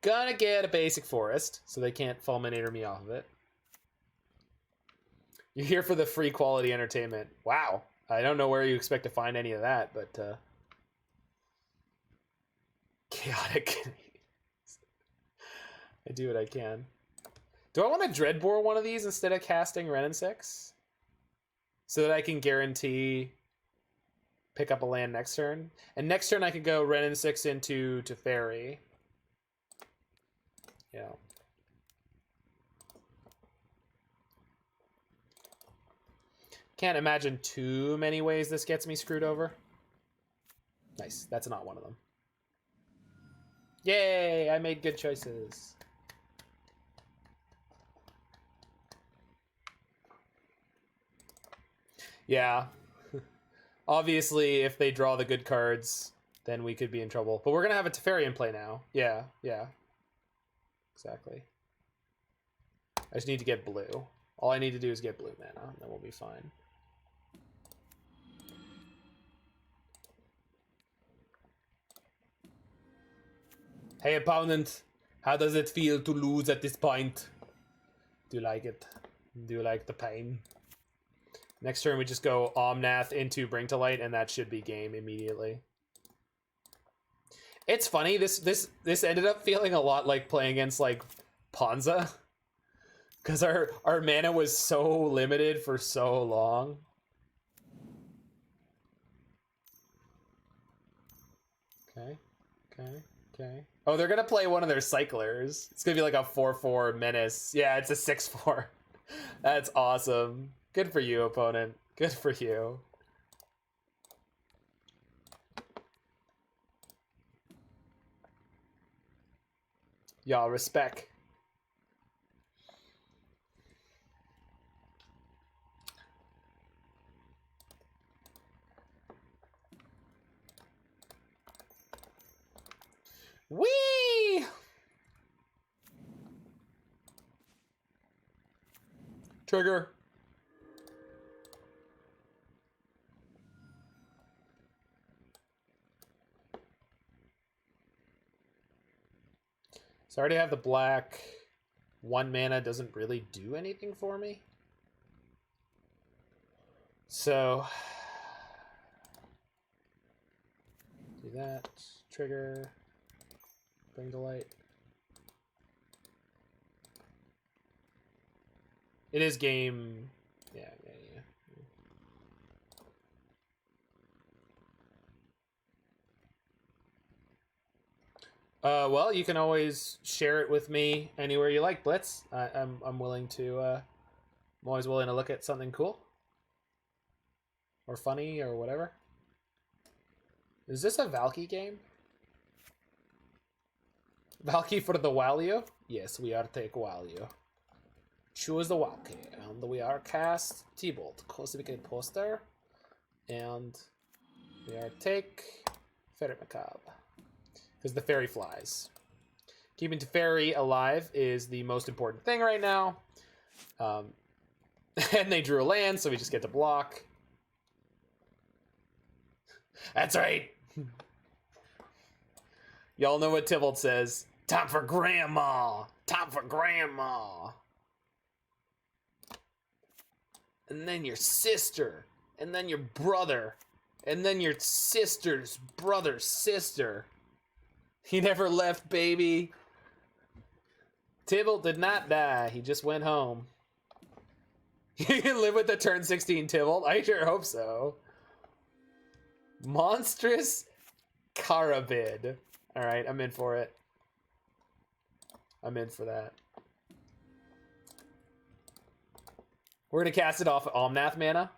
Gonna get a basic forest, so they can't fulminator me off of it. You're here for the free quality entertainment. Wow. I don't know where you expect to find any of that, but chaotic. I do what I can. Do I want to Dreadbore one of these instead of casting Wrenn and Six? So that I can guarantee pick up a land next turn. And next turn I could go Wrenn and Six into Teferi. Yeah. Can't imagine too many ways this gets me screwed over. Nice. That's not one of them. Yay! I made good choices. Yeah. Obviously, if they draw the good cards, then we could be in trouble. But we're going to have a Teferi in play now. Yeah, yeah. Exactly. I just need to get blue. All I need to do is get blue mana, and then we'll be fine. Hey, opponent. How does it feel to lose at this point? Do you like it? Do you like the pain? Next turn, we just go Omnath into Bring to Light, and that should be game immediately. It's funny. This ended up feeling a lot like playing against like Ponza, because our mana was so limited for so long. Okay, okay, okay. Oh, they're gonna play one of their cyclers. It's gonna be like a 4/4 menace. Yeah, it's a 6/4. That's awesome. Good for you, opponent. Good for you. Y'all respect. Whee! Trigger. So I already have the black. 1 mana doesn't really do anything for me. So do that. Trigger. Bring to Light. It is game. Yeah. Well, you can always share it with me anywhere you like, Blitz. I'm willing to. I'm always willing to look at something cool or funny or whatever. Is this a Valky game? Valky for the Walio? Yes, we are take Walio. Choose the Valky, and we are cast T-Bolt, Cosmic Poster, and we are take Fairy Macabre. Because the fairy flies. Keeping Teferi alive is the most important thing right now. And they drew a land, so we just get to block. That's right! Y'all know what Tybalt says. Time for grandma! Time for grandma! And then your sister. And then your brother. And then your sister's brother's sister. He never left, baby. Tybalt did not die. He just went home. You can live with the turn 16 Tybalt? I sure hope so. Monstrous Carabid. Alright, I'm in for it. I'm in for that. We're going to cast it off Omnath mana.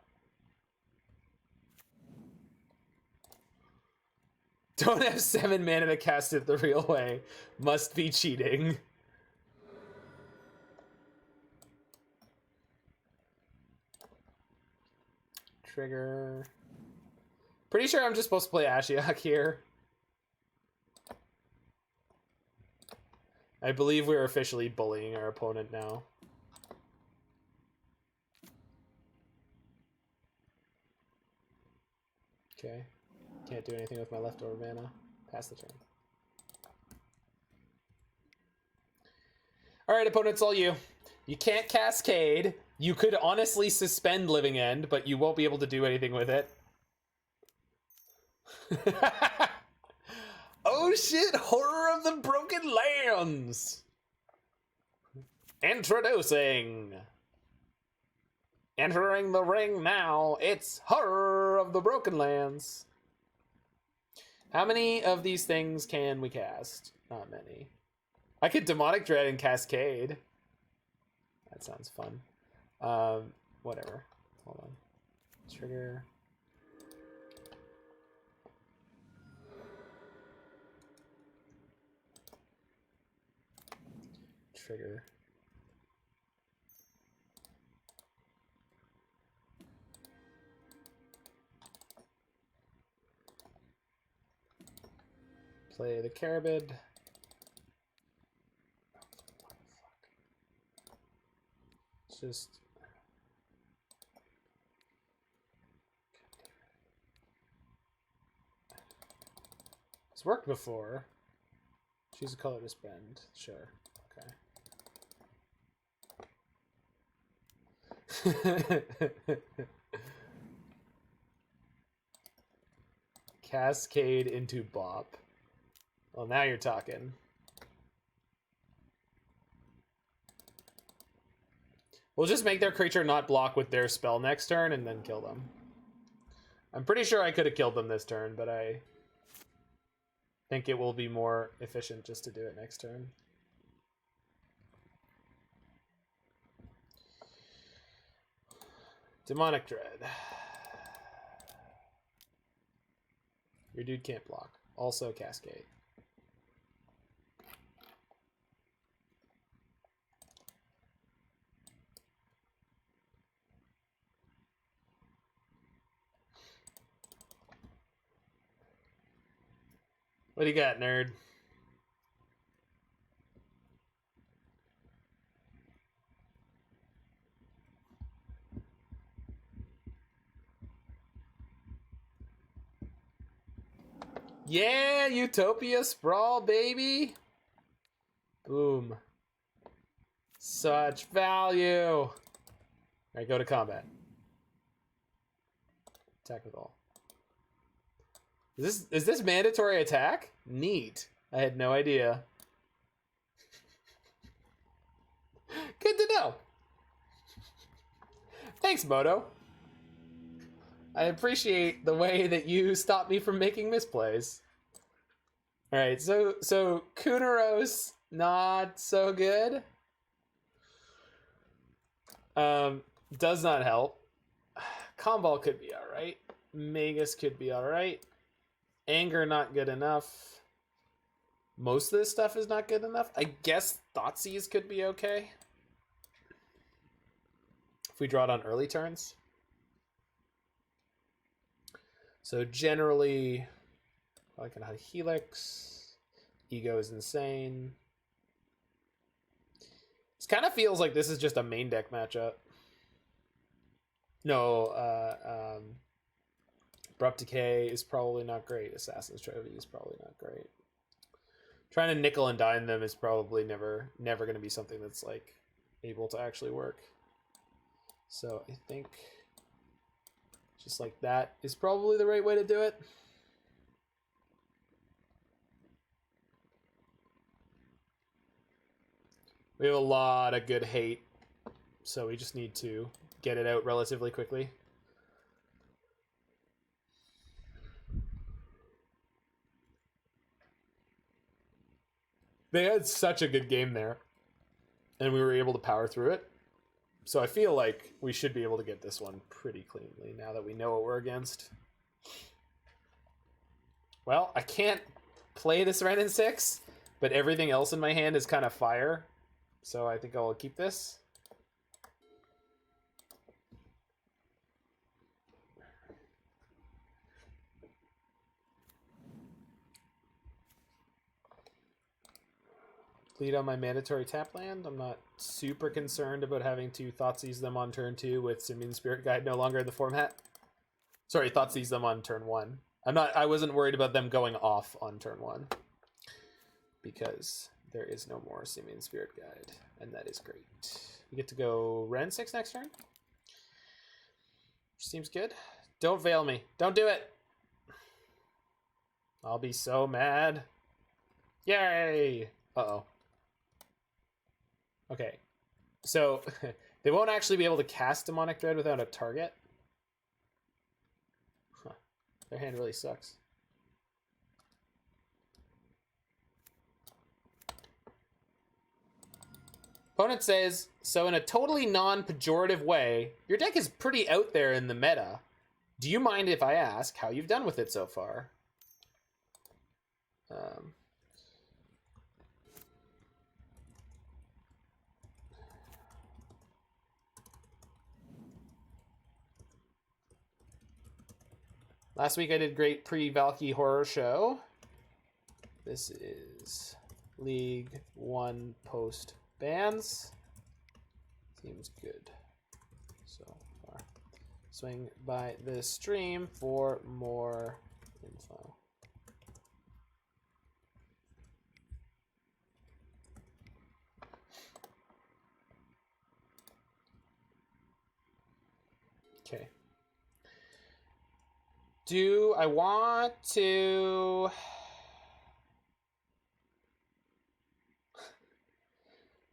Don't have 7 mana to cast it the real way. Must be cheating. Trigger. Pretty sure I'm just supposed to play Ashiok here. I believe we're officially bullying our opponent now. Okay. Can't do anything with my leftover mana. Pass the turn. Alright, opponent, it's all you. You can't cascade. You could honestly suspend Living End, but you won't be able to do anything with it. Oh shit! Horror of the Broken Lands! Introducing! Entering the ring now, it's Horror of the Broken Lands. How many of these things can we cast? Not many. I could Demonic Dread and Cascade. That sounds fun. Whatever. Hold on. Trigger. Trigger. Play the Carabid. It's just... It's worked before. Choose a color to spend. Sure. Okay. Cascade into Bop. Well, now you're talking. We'll just make their creature not block with their spell next turn and then kill them. I'm pretty sure I could have killed them this turn, but I think it will be more efficient just to do it next turn. Demonic Dread. Your dude can't block. Also Cascade. What do you got, nerd? Yeah, Utopia Sprawl, baby. Boom. Such value. All right, go to combat. Attack with all. Is this mandatory attack? Neat. I had no idea. Good to know. Thanks, Moto. I appreciate the way that you stopped me from making misplays. All right, so Kunaros, not so good. Does not help. Comball could be all right. Magus could be all right. Anger, not good enough. Most of this stuff is not good enough. I guess Thoughtseize could be okay. If we draw it on early turns. So generally, I can have Helix. Ego is insane. This kind of feels like this is just a main deck matchup. No, Abrupt Decay is probably not great. Assassin's Trophy is probably not great. Trying to nickel and dime them is probably never going to be something that's like able to actually work. So I think just like that is probably the right way to do it. We have a lot of good hate, so we just need to get it out relatively quickly. They had such a good game there, and we were able to power through it. So I feel like we should be able to get this one pretty cleanly now that we know what we're against. Well, I can't play this Wrenn and Six, but everything else in my hand is kind of fire. So I think I'll keep this. Lead on my mandatory tap land. I'm not super concerned about having to Thoughtseize them on turn 2 with Simian Spirit Guide no longer in the format. Sorry, Thoughtseize them on turn 1. I wasn't worried about them going off on turn 1. Because there is no more Simian Spirit Guide. And that is great. We get to go Wrenn 6 next turn. Which seems good. Don't fail me. Don't do it. I'll be so mad. Yay! Uh-oh. Okay, so they won't actually be able to cast Demonic Dread without a target. Huh. Their hand really sucks. Opponent says, so in a totally non-pejorative way, your deck is pretty out there in the meta. Do you mind if I ask how you've done with it so far? Last week I did great pre-Valky horror show. This is League 1 post bans. Seems good so far. Swing by the stream for more info. Okay. Do I want to...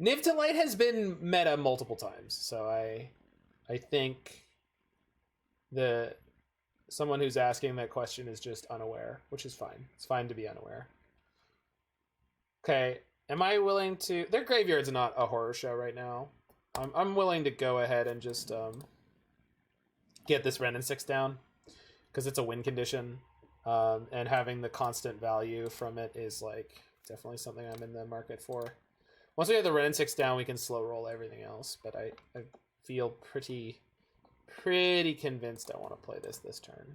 Niv-Mizzet has been meta multiple times, so I think someone who's asking that question is just unaware, which is fine. It's fine to be unaware. Okay, am I willing to... Their graveyard's not a horror show right now. I'm willing to go ahead and just get this Wrenn and Six down, because it's a win condition, and having the constant value from it is like definitely something I'm in the market for. Once we have the Wrenn and Six down, we can slow roll everything else, but I feel pretty convinced I want to play this turn.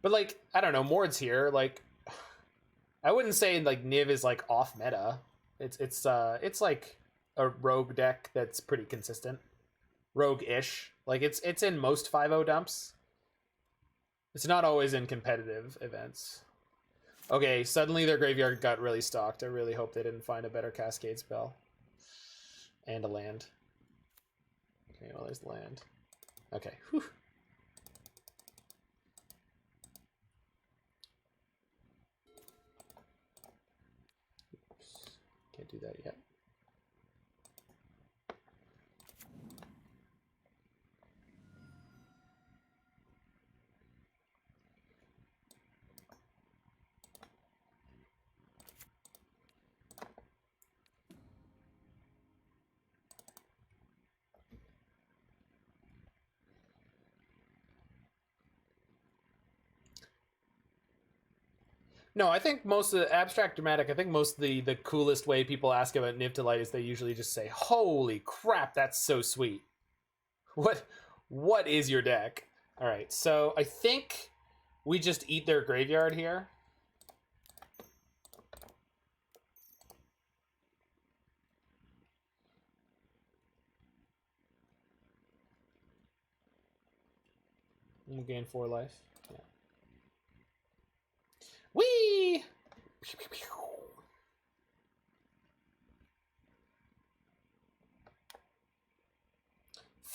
But like, I don't know, Mord's here. Like, I wouldn't say like Niv is like off meta. It's like a rogue deck that's pretty consistent. Rogue-ish. Like it's in most 5-0 dumps. It's not always in competitive events. Okay, suddenly their graveyard got really stocked. I really hope they didn't find a better Cascade spell. And a land. Okay, well there's the land. Okay, whew. Oops. Can't do that yet. No, I think most of the abstract dramatic, I think most of the coolest way people ask about Niv-Mizzet is they usually just say, holy crap, that's so sweet. What is your deck? All right, so I think we just eat their graveyard here. You gain 4 life. Yeah. Whee!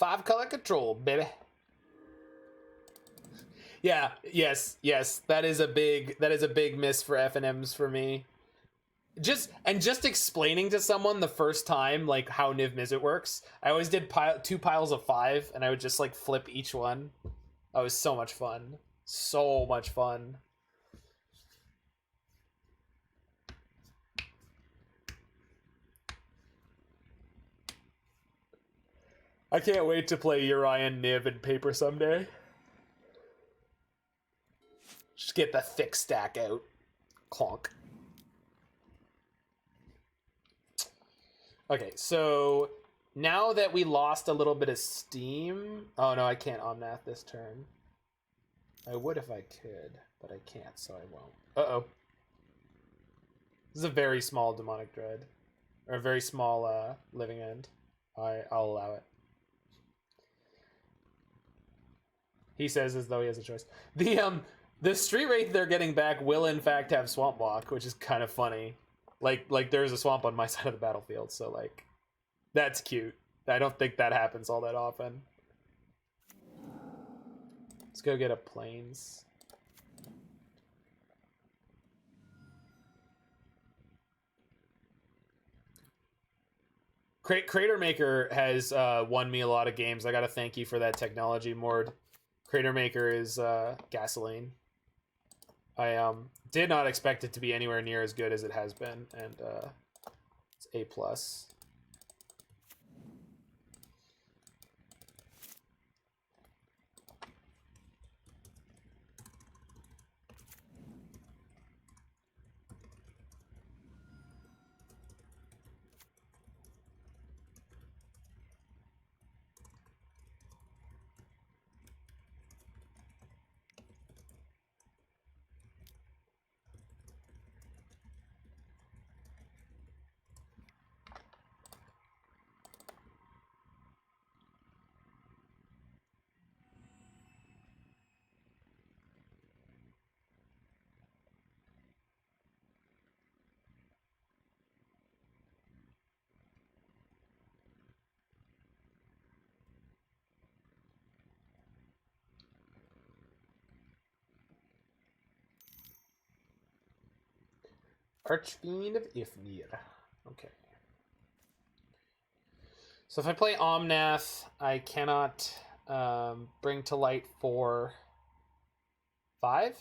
5-color control, baby. Yeah, yes. That is a big miss for FNMs for me. Just explaining to someone the first time like how Niv-Mizzet works. I always did 2 piles of 5, and I would just like flip each one. That was so much fun. So much fun. I can't wait to play Urian Niv and Paper someday. Just get the thick stack out. Clonk. Okay, so now that we lost a little bit of steam... Oh no, I can't Omnath this turn. I would if I could, but I can't, so I won't. Uh-oh. This is a very small Demonic Dread. Or a very small Living End. I'll allow it. He says as though he has a choice. The Street Wraith they're getting back will in fact have Swamp Walk, which is kind of funny. Like there's a swamp on my side of the battlefield, so like that's cute. I don't think that happens all that often. Let's go get a Plains. Crater Maker has won me a lot of games. I gotta thank you for that technology, Mord. Crater Maker is gasoline. I did not expect it to be anywhere near as good as it has been, and it's A+. Archfiend of Ifnir. Okay. So if I play Omnath, I cannot bring to light for 5.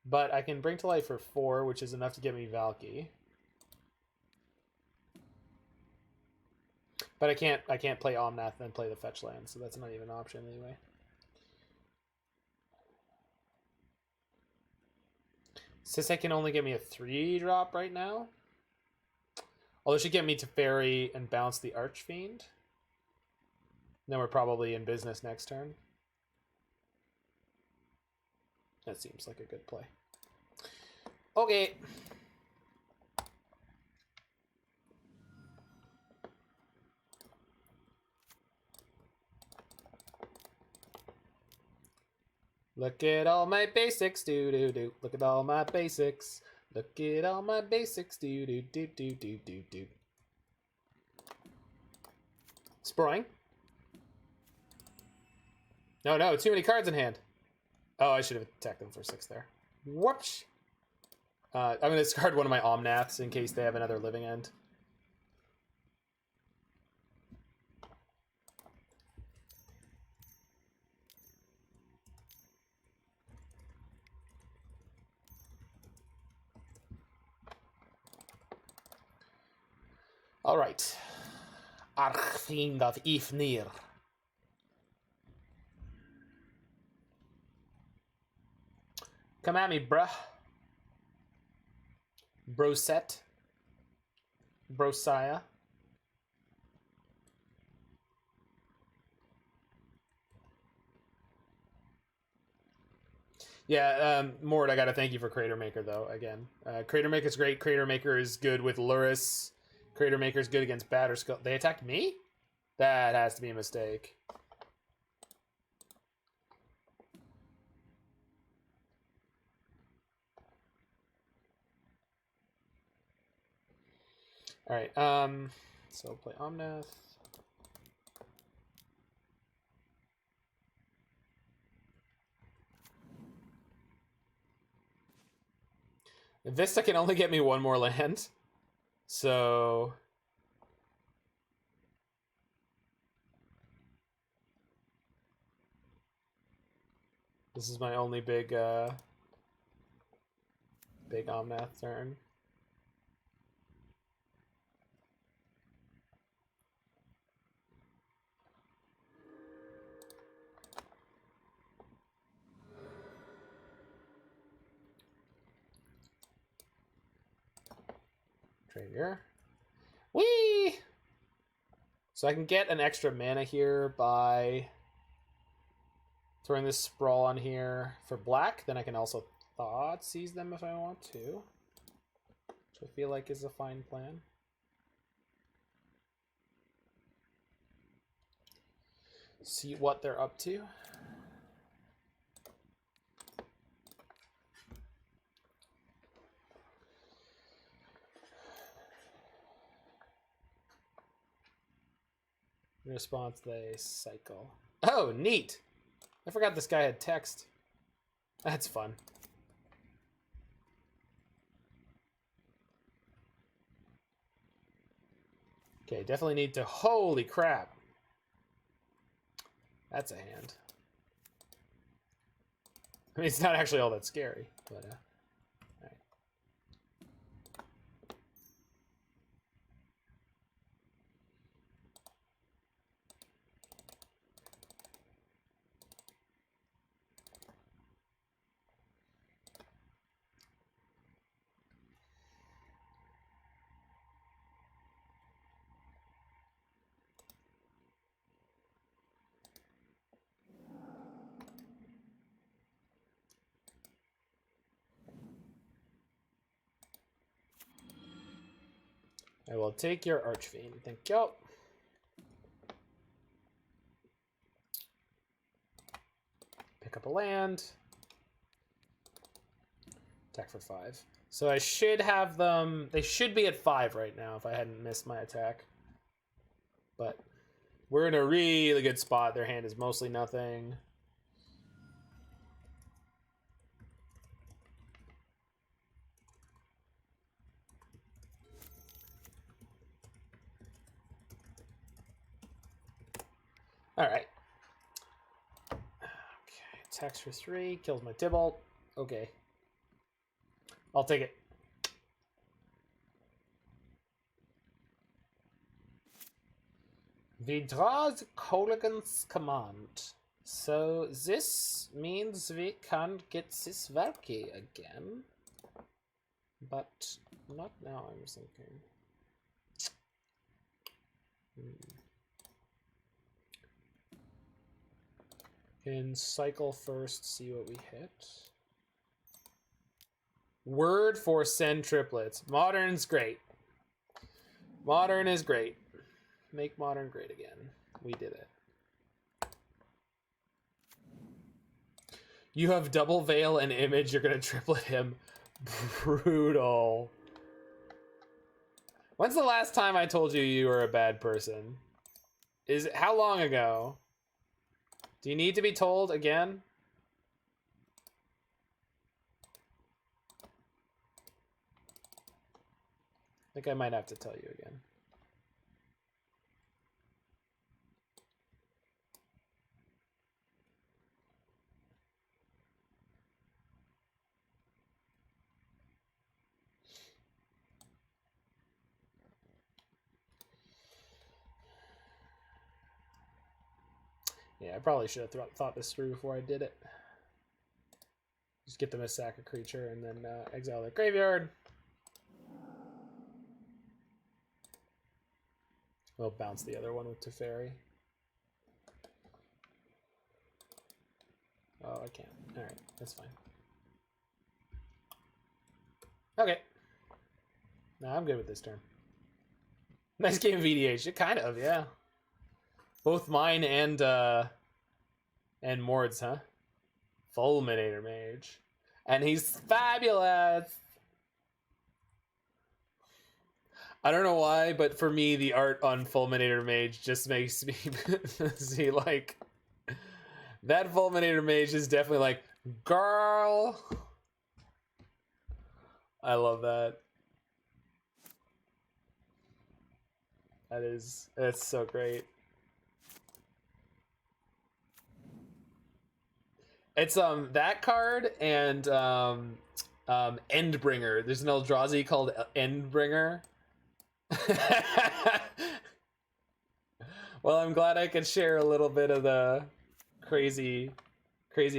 But I can bring to light for 4, which is enough to get me Valky. But I can't play Omnath and then play the fetch land, so that's not even an option anyway. Since I can only get me a 3-drop right now. Although she get me to Fairy and bounce the Archfiend. Then we're probably in business next turn. That seems like a good play. Okay. Look at all my basics, do. Look at all my basics. Look at all my basics, do. Sproing. No, too many cards in hand. Oh, I should have attacked them for 6 there. Whoops. I'm going to discard one of my Omnaths in case they have another living end. All right. Archfiend of Ifnir. Come at me, bruh. Broset. Brosaya. Yeah, Mord, I gotta thank you for Crater Maker, though, again. Crater Maker's great. Crater Maker is good with Luris. Crater Maker's good against Batterskull. They attacked me? That has to be a mistake. Alright, so play Omnath. Vista can only get me 1 more land. So this is my only big Omnath turn. Trade here. Whee! So I can get an extra mana here by throwing this Sprawl on here for black. Then I can also Thought Seize them if I want to. Which I feel like is a fine plan. See what they're up to. In response, they cycle. Oh, neat! I forgot this guy had text. That's fun. Okay, definitely need to... Holy crap! That's a hand. I mean, it's not actually all that scary, but all right. I will take your Archfiend. Thank you. Pick up a land. Attack for 5. So I should have them... They should be at 5 right now if I hadn't missed my attack. But we're in a really good spot. Their hand is mostly nothing. All right. Okay, attacks for 3, kills my Tybalt. Okay. I'll take it. We draw the Kolaghan's command. So this means we can get this Valkyrie again. But not now, I'm thinking. In cycle first, see what we hit. Word for send triplets. Modern's great. Modern is great. Make modern great again. We did it. You have double veil and image. You're gonna triplet him. Brutal. When's the last time I told you you were a bad person? Is it how long ago? Do you need to be told again? I think I might have to tell you again. Yeah, I probably should have thought this through before I did it. Just get them a sack a creature and then exile their graveyard. We'll bounce the other one with Teferi. Oh, I can't. Alright, that's fine. Okay. No, I'm good with this turn. Nice game, VDH. Kind of, yeah. Both mine and Mord's, huh? Fulminator Mage. And he's fabulous! I don't know why, but for me, the art on Fulminator Mage just makes me see, like... That Fulminator Mage is definitely like, girl! I love that. That's so great. It's that card and Endbringer. There's an Eldrazi called Endbringer. Well, I'm glad I could share a little bit of the crazy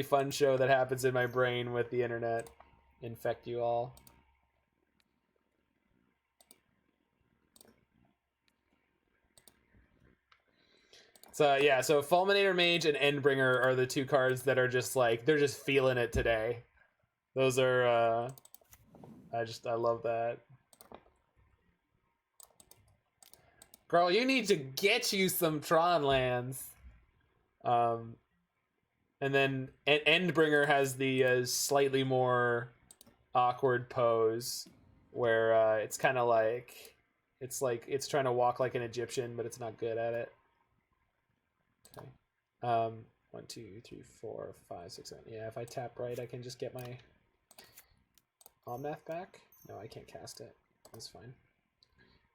fun show that happens in my brain with the internet. Infect you all. So yeah, so Fulminator Mage and Endbringer are the two cards that are just like, they're just feeling it today. Those are, I love that. Girl, you need to get you some Tron lands. And then Endbringer has the slightly more awkward pose where it's kind of like it's trying to walk like an Egyptian, but it's not good at it. Okay. 1, 2, 3, 4, 5, 6, 7. Yeah, if I tap right, I can just get my Omnath back. No, I can't cast it. That's fine.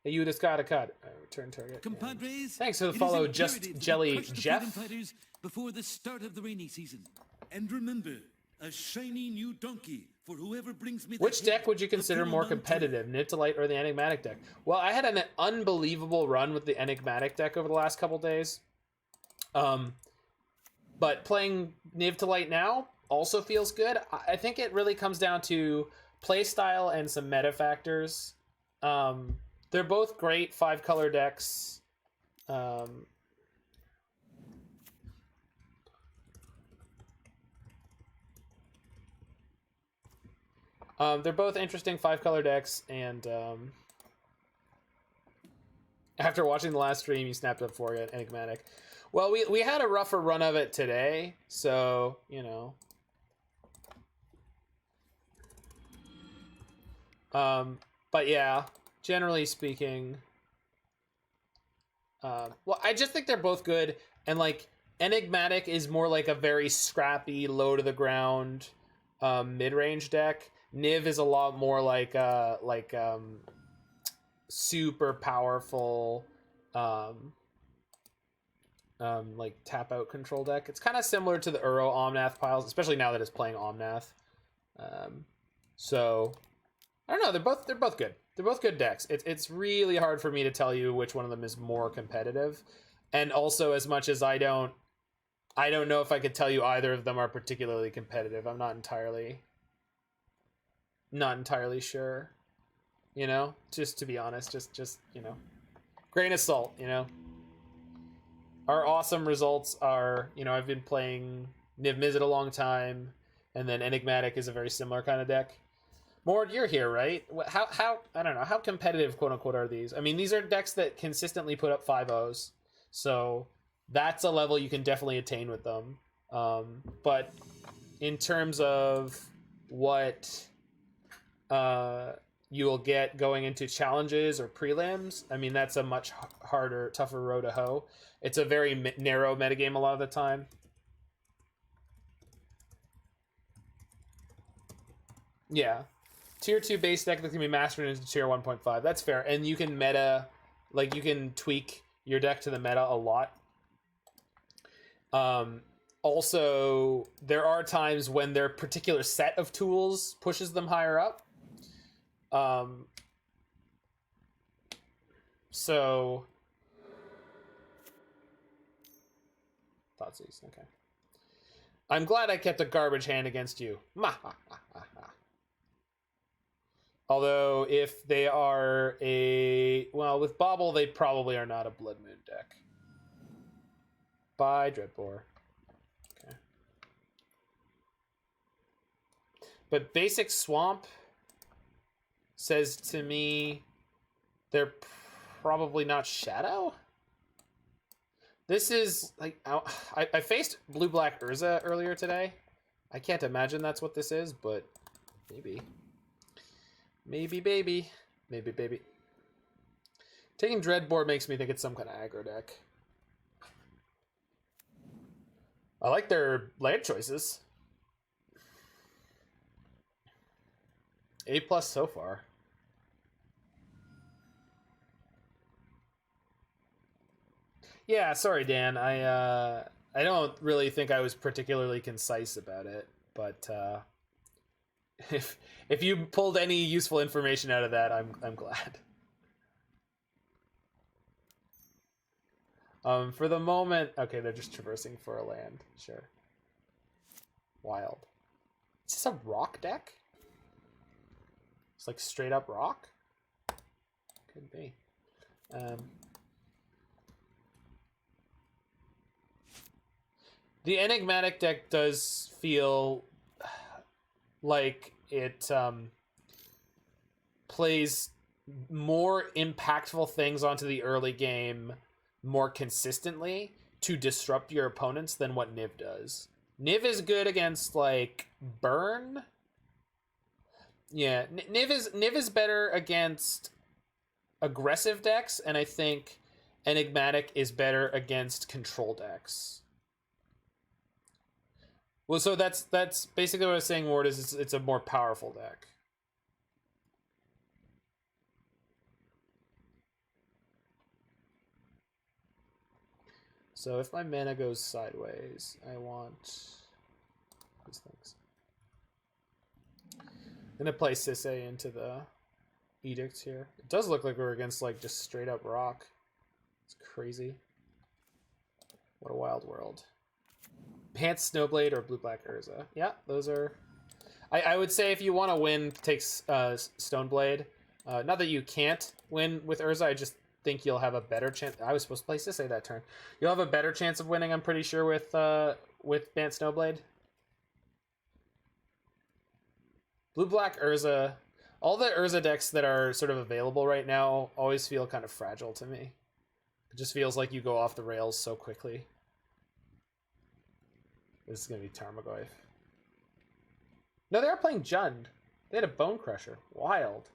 You just got a cut. Return target. Compadres, Thanks for the it is follow, imperative Just that we Jelly crush the Jeff. freedom fighters before the start of the rainy season. And remember, a shiny new donkey for whoever brings me. Which deck would you consider more competitive, Niv-to-Light or the Enigmatic deck? Well, I had an unbelievable run with the Enigmatic deck over the last couple days. But playing Niv-to-Light now also feels good. I think it really comes down to play style and some meta factors. They're both great 5-color decks. They're both interesting 5-color decks, and after watching the last stream, you snapped up for it, Enigmatic. Well, we had a rougher run of it today, so, you know. But yeah, generally speaking, well, I just think they're both good, and like Enigmatic is more like a very scrappy, low to the ground, mid-range deck. Niv is a lot more like super powerful, like tap out control deck. It's kind of similar to the Omnath piles, especially now that it's playing Omnath. So I don't know. They're both good. They're both good decks. It's really hard for me to tell you which one of them is more competitive, and also as much as I don't know if I could tell you either of them are particularly competitive. I'm not entirely sure. You know, just to be honest, just you know, grain of salt. You know, our awesome results are, you know, I've been playing Niv-Mizzet a long time, and then Enigmatic is a very similar kind of deck. Mord, you're here, right? How I don't know, how competitive, quote unquote, are these? I mean, these are decks that consistently put up 5-0s, so that's a level you can definitely attain with them. But in terms of what you will get going into challenges or prelims, I mean, that's a much harder, tougher road to hoe. It's a very narrow metagame a lot of the time. Yeah. Tier 2 base deck that can be mastered into tier 1.5. That's fair. And you can meta, like, you can tweak your deck to the meta a lot. Also, there are times when their particular set of tools pushes them higher up. So... Thoughtseize, okay. I'm glad I kept a garbage hand against you. Although, if they are a... Well, with Bobble, they probably are not a Blood Moon deck. Bye, Dreadbore. Okay. But Basic Swamp says to me they're probably not Shadow? This is, like... I faced Blue-Black Urza earlier today. I can't imagine that's what this is, but maybe. Maybe, baby. Maybe, baby. Taking Dreadbore makes me think it's some kind of aggro deck. I like their land choices. A+ so far. Yeah, sorry, Dan. I don't really think I was particularly concise about it, but if you pulled any useful information out of that, I'm glad. For the moment, okay, they're just traversing for a land. Sure. Wild. Is this a rock deck? It's like straight up rock? Could be. The Enigmatic deck does feel like it plays more impactful things onto the early game more consistently to disrupt your opponents than what Niv does. Niv is good against, like, burn. Yeah, Niv is better against aggressive decks, and I think Enigmatic is better against control decks. Well, so that's basically what I was saying, Ward, is it's a more powerful deck. So if my mana goes sideways, I want these things. I'm gonna play Sisay into the Edict here. It does look like we're against like just straight up rock. It's crazy. What a wild world. Pants Snowblade or Blue Black Urza. Yeah, those are... I would say if you want to win, take Stoneblade. Not that you can't win with Urza, I just think you'll have a better chance. I was supposed to play Sisay that turn. You'll have a better chance of winning, I'm pretty sure, with Bant Snowblade. Blue Black Urza. All the Urza decks that are sort of available right now always feel kind of fragile to me. It just feels like you go off the rails so quickly. This is going to be Tarmogoyf. No, they are playing Jund. They had a Bone Crusher. Wild.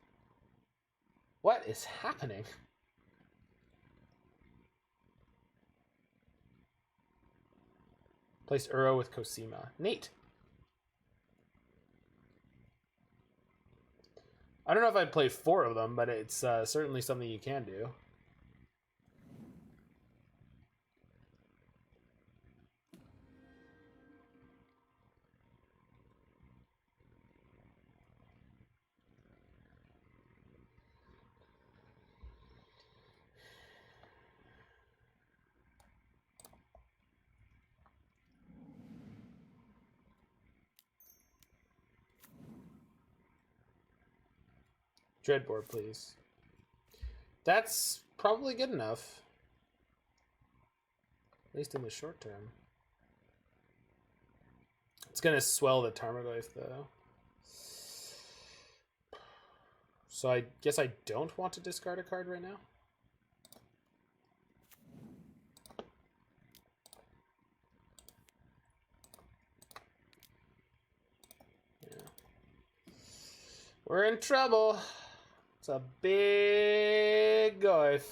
What is happening? Placed Uro with Cosima. Neat. I don't know if I'd play 4 of them, but it's certainly something you can do. Dreadbore, please. That's probably good enough. At least in the short term. It's going to swell the Tarmogoyf, though. So I guess I don't want to discard a card right now. Yeah. We're in trouble. It's a big Goyf.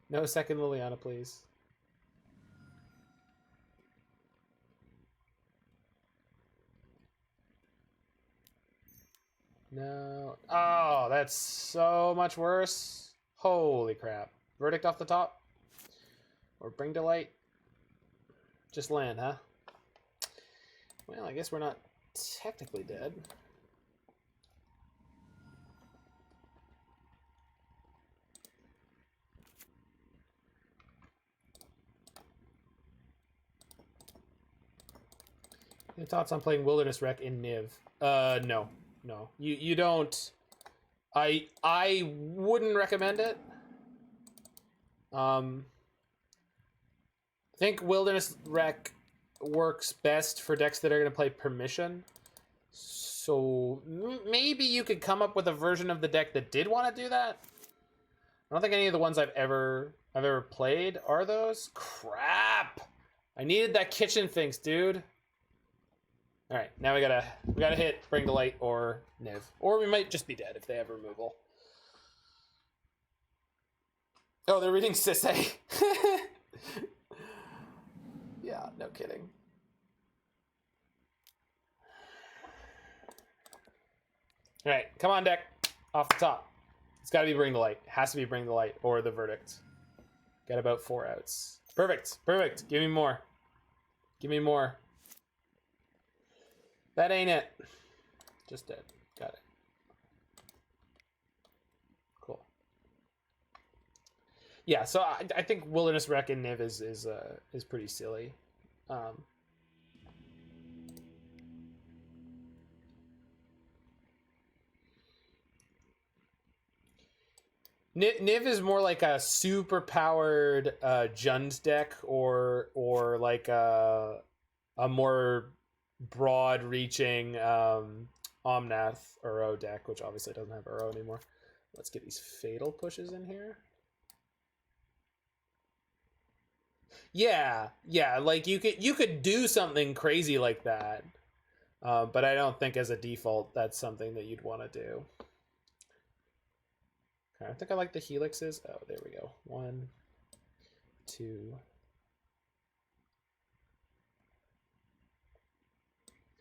No second Liliana, please. No. Oh, that's so much worse. Holy crap. Verdict off the top? Or Bring to Light? Just land, huh? Well, I guess we're not technically dead. Any thoughts on playing Wilderness Wreck in Niv? No. No. You don't... I wouldn't recommend it. I think Wilderness Wreck works best for decks that are going to play Permission. So maybe you could come up with a version of the deck that did want to do that. I don't think any of the ones I've ever played are those. Crap! I needed that Kitchen Finks, dude. All right, now we gotta hit Bring to Light or Niv, or we might just be dead if they have removal. Oh, they're reading Sisay. Yeah, no kidding. All right, come on, deck. Off the top. It's got to be Bring to Light. It has to be Bring to Light or the Verdict. Got about 4 outs. Perfect. Perfect. Give me more. Give me more. That ain't it. Just dead. Got it. Cool. Yeah, so I think Wilderness Wreck and Niv is pretty silly. Niv is more like a super powered Jund deck or like a more broad reaching Omnath Uro deck, which obviously doesn't have Uro anymore. Let's get these fatal pushes in here. Yeah, like you could do something crazy like that. But I don't think as a default that's something that you'd want to do. I think I like the helixes. Oh, there we go. 1, 2,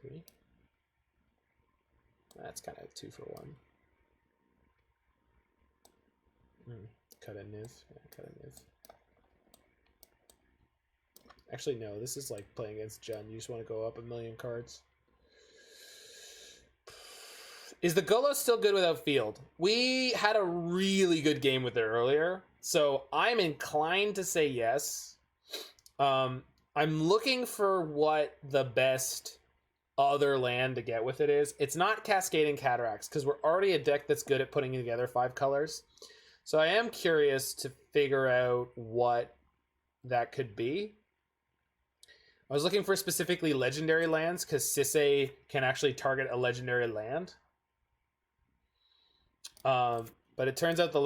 3, That's kind of 2 for 1. Cut a Niv. Yeah, cut a Niv. Actually, no. This is like playing against Jun. You just want to go up a million cards. Is the Golos still good without field? We had a really good game with it earlier, so I'm inclined to say yes. I'm looking for what the best other land to get with it is. It's not Cascading Cataracts, because we're already a deck that's good at putting together 5 colors. So I am curious to figure out what that could be. I was looking for specifically legendary lands, because Sisay can actually target a legendary land. But it turns out the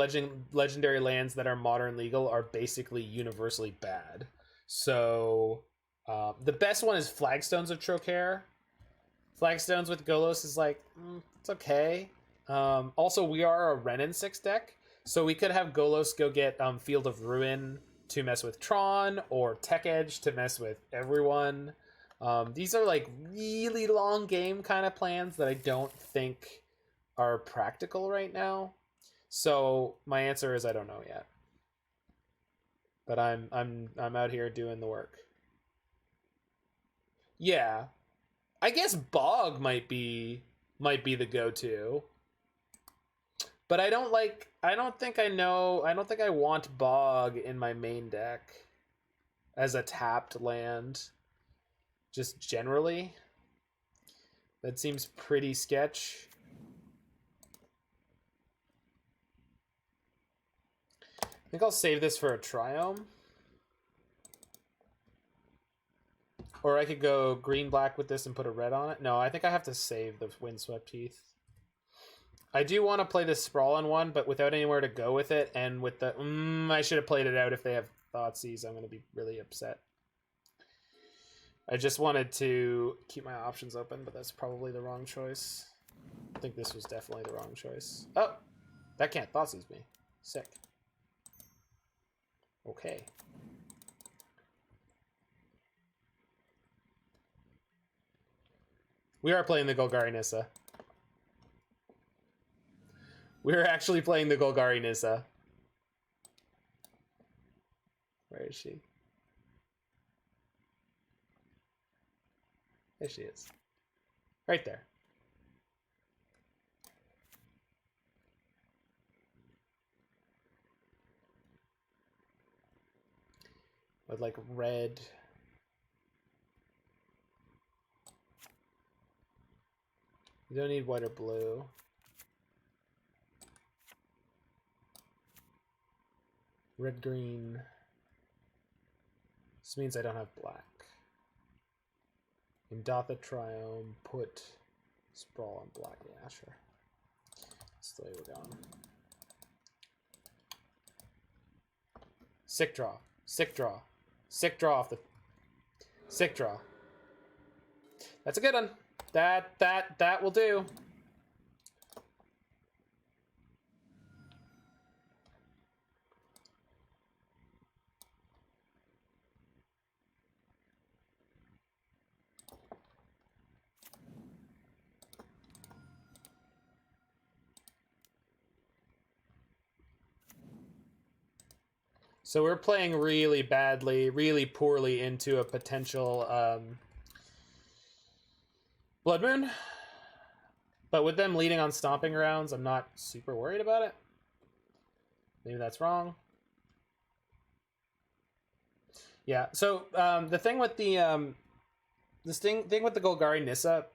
legendary lands that are modern legal are basically universally bad. So the best one is Flagstones of Trocaire. Flagstones with Golos is like, it's okay. Also, we are a Wrenn and Six deck, so we could have Golos go get Field of Ruin to mess with Tron, or Tech Edge to mess with everyone. These are like really long game kind of plans that I don't think are practical right now. So my answer is I don't know yet. But I'm out here doing the work. Yeah. I guess Bog might be the go-to. But I don't think I want Bog in my main deck as a tapped land. Just generally. That seems pretty sketch. I think I'll save this for a Triome. Or I could go green-black with this and put a red on it. No, I think I have to save the Windswept Heath. I do want to play this Sprawl on one, but without anywhere to go with it, and with the... I should have played it out if they have Thoughtseize. I'm going to be really upset. I just wanted to keep my options open, but that's probably the wrong choice. I think this was definitely the wrong choice. Oh! That can't Thoughtseize me. Sick. Okay. We are playing the Golgari Nissa. We're actually playing the Golgari Nissa. Where is she? There she is. Right there. With like red. You don't need white or blue. Red, green. This means I don't have black. Indatha Triome, put Sprawl on black. Yeah, sure. That's the way we're going. Sick draw. Sick draw. Sick draw off the... Sick draw. That's a good one. That will do. So we're playing really badly, really poorly into a potential Blood Moon. But with them leading on Stomping Grounds, I'm not super worried about it. Maybe that's wrong. Yeah, so the thing with the thing with the Golgari Nissa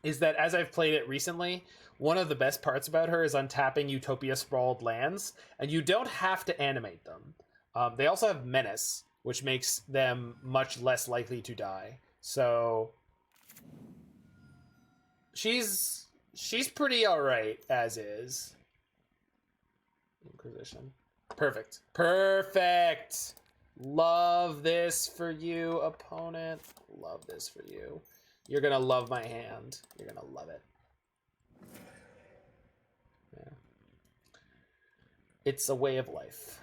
is that as I've played it recently, one of the best parts about her is untapping Utopia Sprawled lands, and you don't have to animate them. They also have Menace, which makes them much less likely to die. So she's pretty alright as is. Inquisition. Perfect. Perfect! Love this for you, opponent. Love this for you. You're gonna love my hand. You're gonna love it. Yeah. It's a way of life.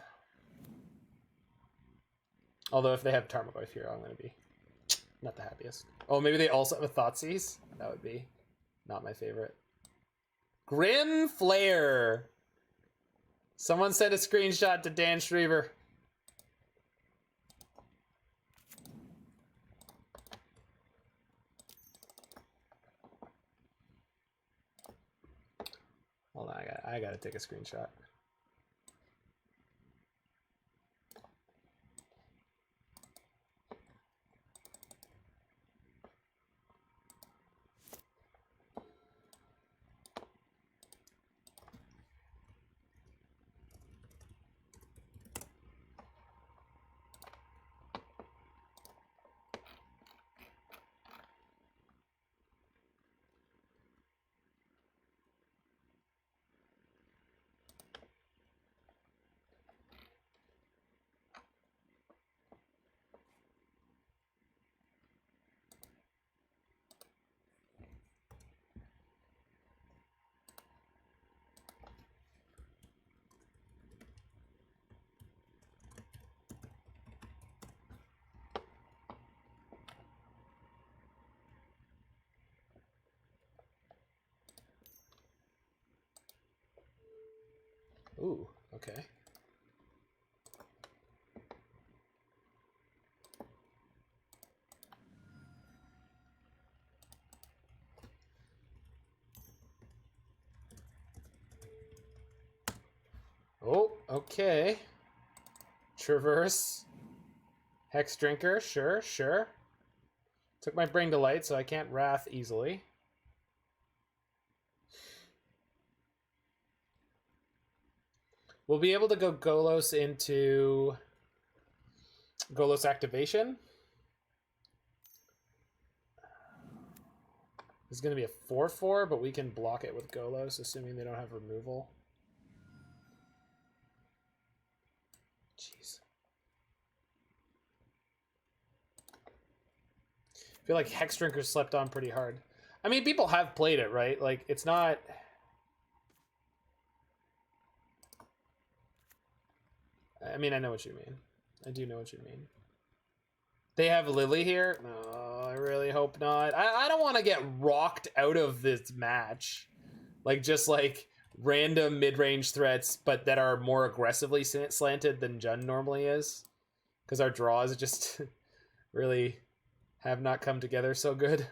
Although if they have Tarmogoyf here, I'm gonna be not the happiest. Oh, maybe they also have a Thoughtseize? That would be not my favorite. Grim Flare. Someone sent a screenshot to Dan Schriever. Hold on, I gotta take a screenshot. Ooh, okay. Oh, okay. Traverse. Hex Drinker, sure, sure. Took my Bring to Light, so I can't Wrath easily. We'll be able to go Golos into Golos activation. It's going to be a 4/4, but we can block it with Golos, assuming they don't have removal. Jeez. I feel like Hex Drinker slept on pretty hard. I mean, people have played it, right? Like, it's not... I mean, I know what you mean. I do know what you mean. They have Lily here? No, I really hope not. I don't want to get rocked out of this match. Like, just like random mid-range threats, but that are more aggressively slanted than Jund normally is. Because our draws just really have not come together so good.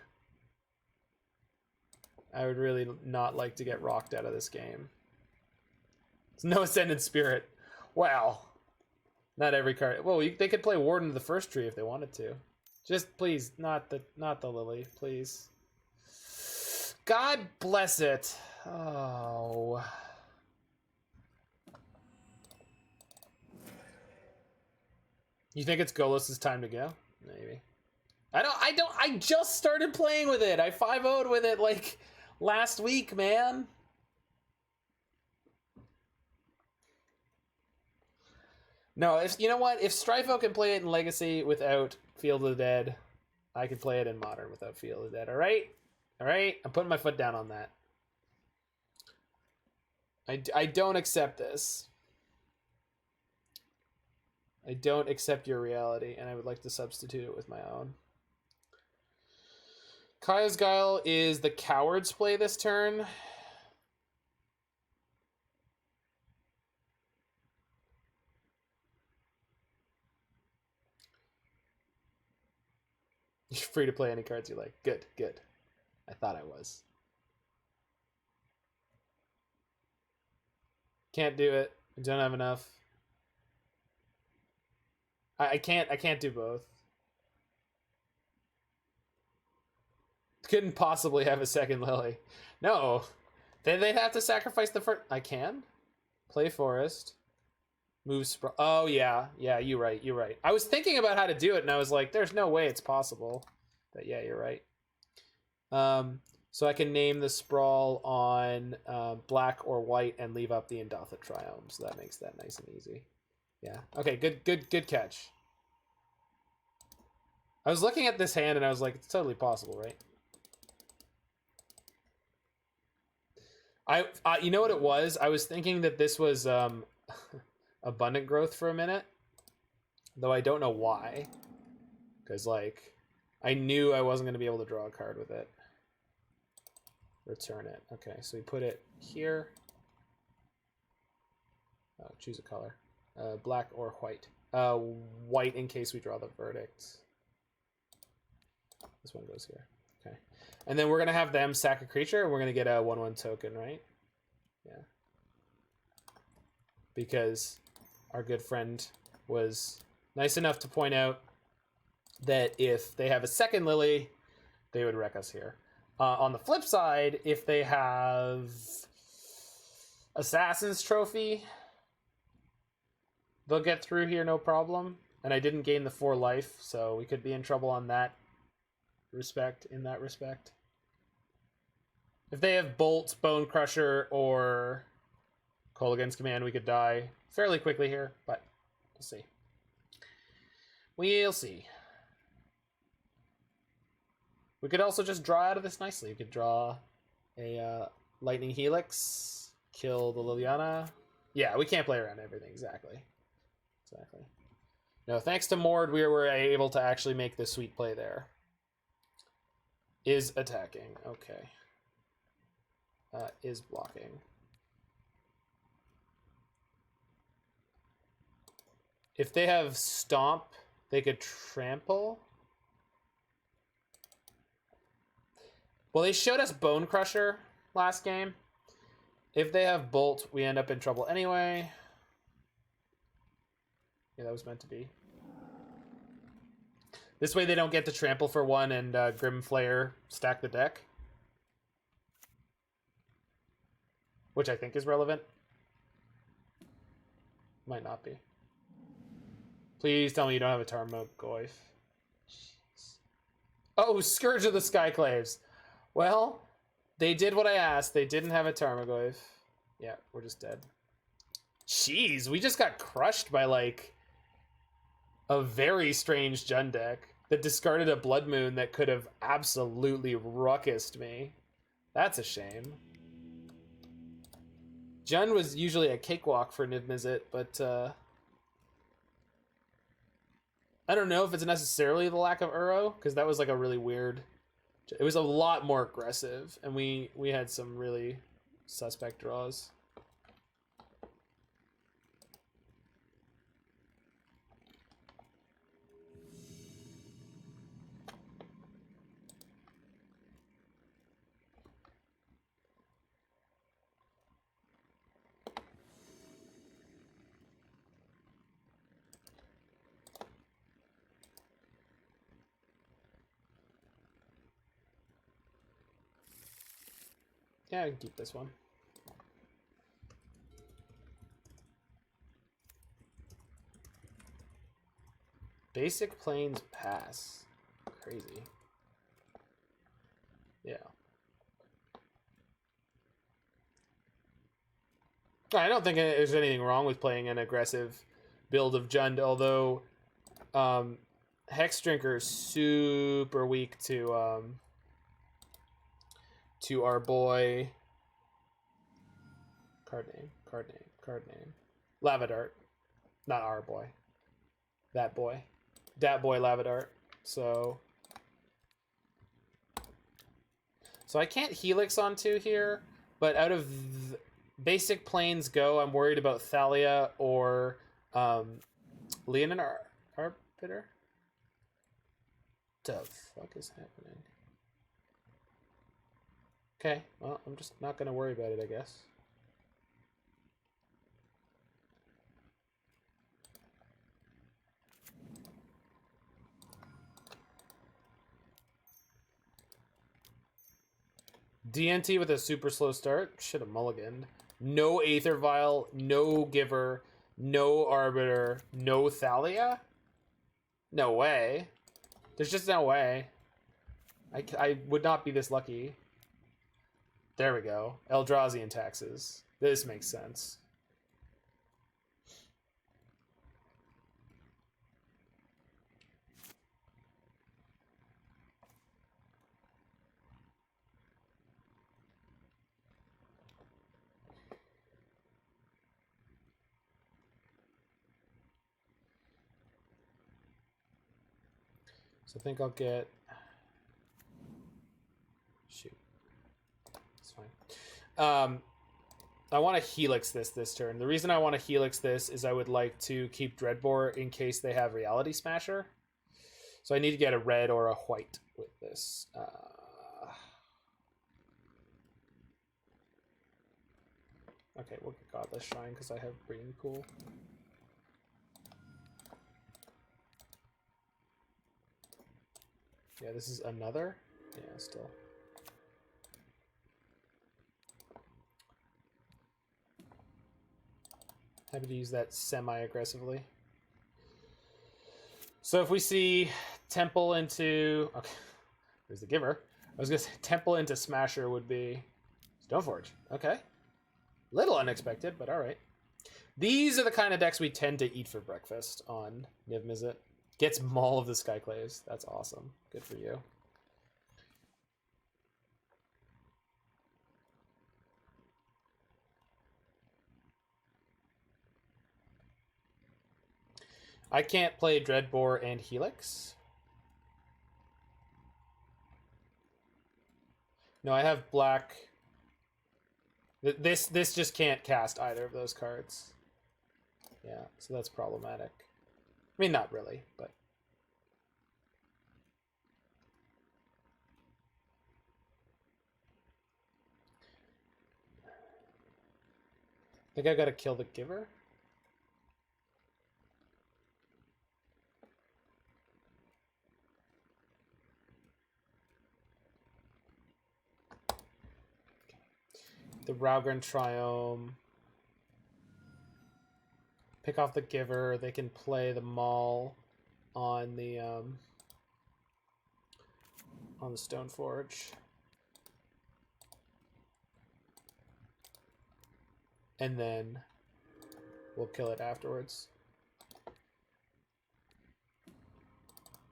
I would really not like to get rocked out of this game. There's no Ascended Spirit. Wow. Not every card. Well, they could play Warden of the First Tree if they wanted to. Just please, not the Lily, please. God bless it. Oh. You think it's Golos' time to go? Maybe. I just started playing with it. I 5-0'd with it like last week, man. No, if you know what? If Strifo can play it in Legacy without Field of the Dead, I can play it in Modern without Field of the Dead. All right? All right? I'm putting my foot down on that. I don't accept this. I don't accept your reality, and I would like to substitute it with my own. Kaya's Guile is the Coward's play this turn. You're free to play any cards you like. Good, good. I thought I was. Can't do it. I don't have enough. I can't do both. Couldn't possibly have a second Lily. No. They'd have to sacrifice the first. I can? Play Forest. Move Sprawl. Oh, yeah. Yeah, you're right. You're right. I was thinking about how to do it, and I was like, there's no way it's possible. But yeah, you're right. So I can name the Sprawl on black or white and leave up the Indatha Triome. So that makes that nice and easy. Yeah. Okay, good catch. I was looking at this hand, and I was like, it's totally possible, right? You know what it was? I was thinking that this was Abundant Growth for a minute, though I don't know why, because like I knew I wasn't going to be able to draw a card with it. return it. Okay, so we put it here. Choose a color. Black or white. White in case we draw the verdict. This one goes here. Okay. And then we're going to have them sack a creature, and we're going to get a 1/1 token, right? Yeah. Because our good friend was nice enough to point out that if they have a second Lily, they would wreck us here. On the flip side, if they have Assassin's Trophy, they'll get through here no problem. And I didn't gain the 4 life, so we could be in trouble on that respect, in that respect. If they have Bolt, Bone Crusher, or Kolaghan's Command, we could die fairly quickly here, but we'll see. We'll see. We could also just draw out of this nicely. We could draw a Lightning Helix, kill the Liliana. Yeah, we can't play around everything, exactly. Exactly. No, thanks to Mord, we were able to actually make the sweet play there. Is attacking, okay. Is blocking. If they have Stomp, they could Trample. Well, they showed us Bone Crusher last game. If they have Bolt, we end up in trouble anyway. Yeah, that was meant to be. This way they don't get to Trample for 1 and Grim Flayer stack the deck. Which I think is relevant. Might not be. Please tell me you don't have a Tarmogoyf. Jeez. Oh, Scourge of the Skyclaves. Well, they did what I asked. They didn't have a Tarmogoyf. Yeah, we're just dead. Jeez, we just got crushed by, like, a very strange Jund deck that discarded a Blood Moon that could have absolutely ruckused me. That's a shame. Jund was usually a cakewalk for Niv-Mizzet, but I don't know if it's necessarily the lack of Uro, because that was like a really weird... It was a lot more aggressive, and we had some really suspect draws. Yeah, I can keep this one. Basic Plains pass. Crazy. Yeah. I don't think there's anything wrong with playing an aggressive build of Jund, although Hex Drinker is super weak to our boy. Card name. Lavadart. Not our boy. That boy. Dat boy Lavadart. So I can't Helix on 2 here, but out of basic Plains Go, I'm worried about Thalia or Leonin Arbiter. The fuck is happening? Okay, well, I'm just not going to worry about it, I guess. DNT with a super slow start. Should have mulliganed. No Aether Vial, no Giver, no Arbiter, no Thalia? No way. There's just no way. I would not be this lucky. There we go. Eldrazi taxes. This makes sense. So I think I'll get... Shoot. I want to Helix this turn. The reason I want to Helix this is I would like to keep Dreadbore in case they have Reality Smasher. So I need to get a red or a white with this. Okay, we'll get Godless Shrine because I have Breeding Pool. Yeah, this is another. Yeah, still. Happy to use that semi-aggressively. So if we see Temple into... Okay, there's the Giver. I was going to say Temple into Smasher would be Stoneforge. Okay. Little unexpected, but alright. These are the kind of decks we tend to eat for breakfast on Niv-Mizzet. Gets Maul of the Skyclaves. That's awesome. Good for you. I can't play Dreadbore and Helix. No, I have black. This just can't cast either of those cards. Yeah, so that's problematic. I mean, not really, but... I think I gotta kill the Giver. The Raugrin Triome. Pick off the Giver. They can play the Maul on the Stoneforge. And then we'll kill it afterwards.